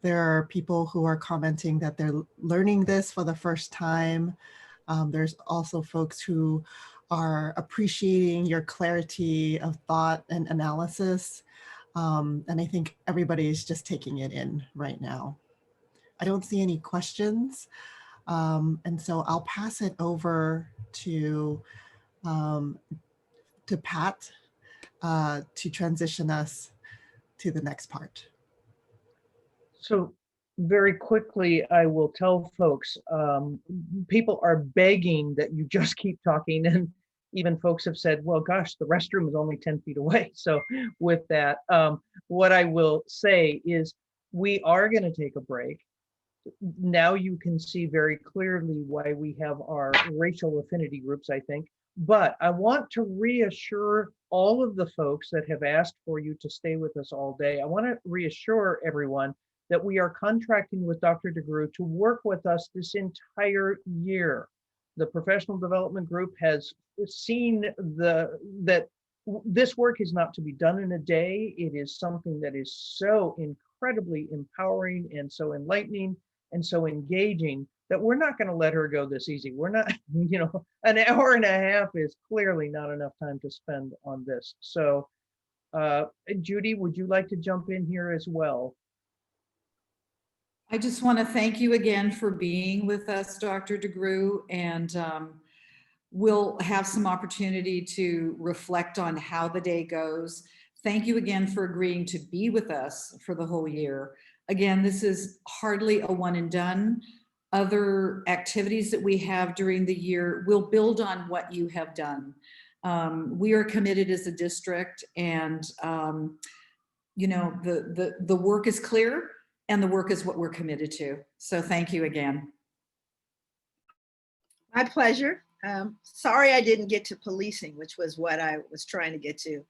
There are people who are commenting that they're learning this for the first time. There's also folks who are appreciating your clarity of thought and analysis. And I think everybody is just taking it in right now. I don't see any questions. And so I'll pass it over to Pat to transition us to the next part. So Very quickly, I will tell folks, people are begging that you just keep talking, and even folks have said, well, gosh, the restroom is only 10 feet away. So with that, what I will say is we are going to take a break. Now you can see very clearly why we have our racial affinity groups, I think. But I want to reassure all of the folks that have asked for you to stay with us all day. I want to reassure everyone that we are contracting with Dr. DeGruy to work with us this entire year. The professional development group has seen that this work is not to be done in a day. It is something that is so incredibly empowering and so enlightening and so engaging that we're not going to let her go this easy. We're not, an hour and a half is clearly not enough time to spend on this. So, Judy, would you like to jump in here as well? I just want to thank you again for being with us, Dr. DeGruy, and we'll have some opportunity to reflect on how the day goes. Thank you again for agreeing to be with us for the whole year. Again, this is hardly a one and done. Other activities that we have during the year will build on what you have done. We are committed as a district, and the work is clear, and the work is what we're committed to. So thank you again. My pleasure. Sorry I didn't get to policing, which was what I was trying to get to.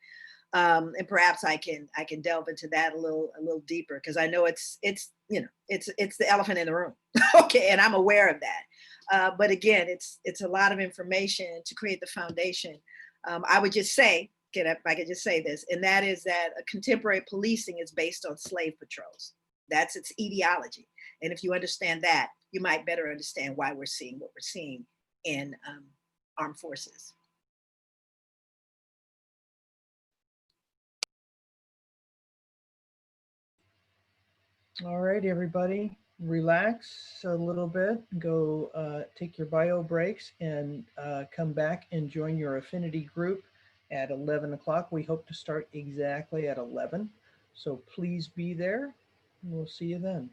And perhaps I can delve into that a little deeper, because I know it's the elephant in the room. Okay, and I'm aware of that. But again, it's a lot of information to create the foundation. I would just say, if I could just say this, and that is that contemporary policing is based on slave patrols. That's its etiology. And if you understand that, you might better understand why we're seeing what we're seeing in armed forces. All right, everybody, relax a little bit, go take your bio breaks, and come back and join your affinity group at 11 o'clock. We hope to start exactly at 11. So please be there, and we'll see you then.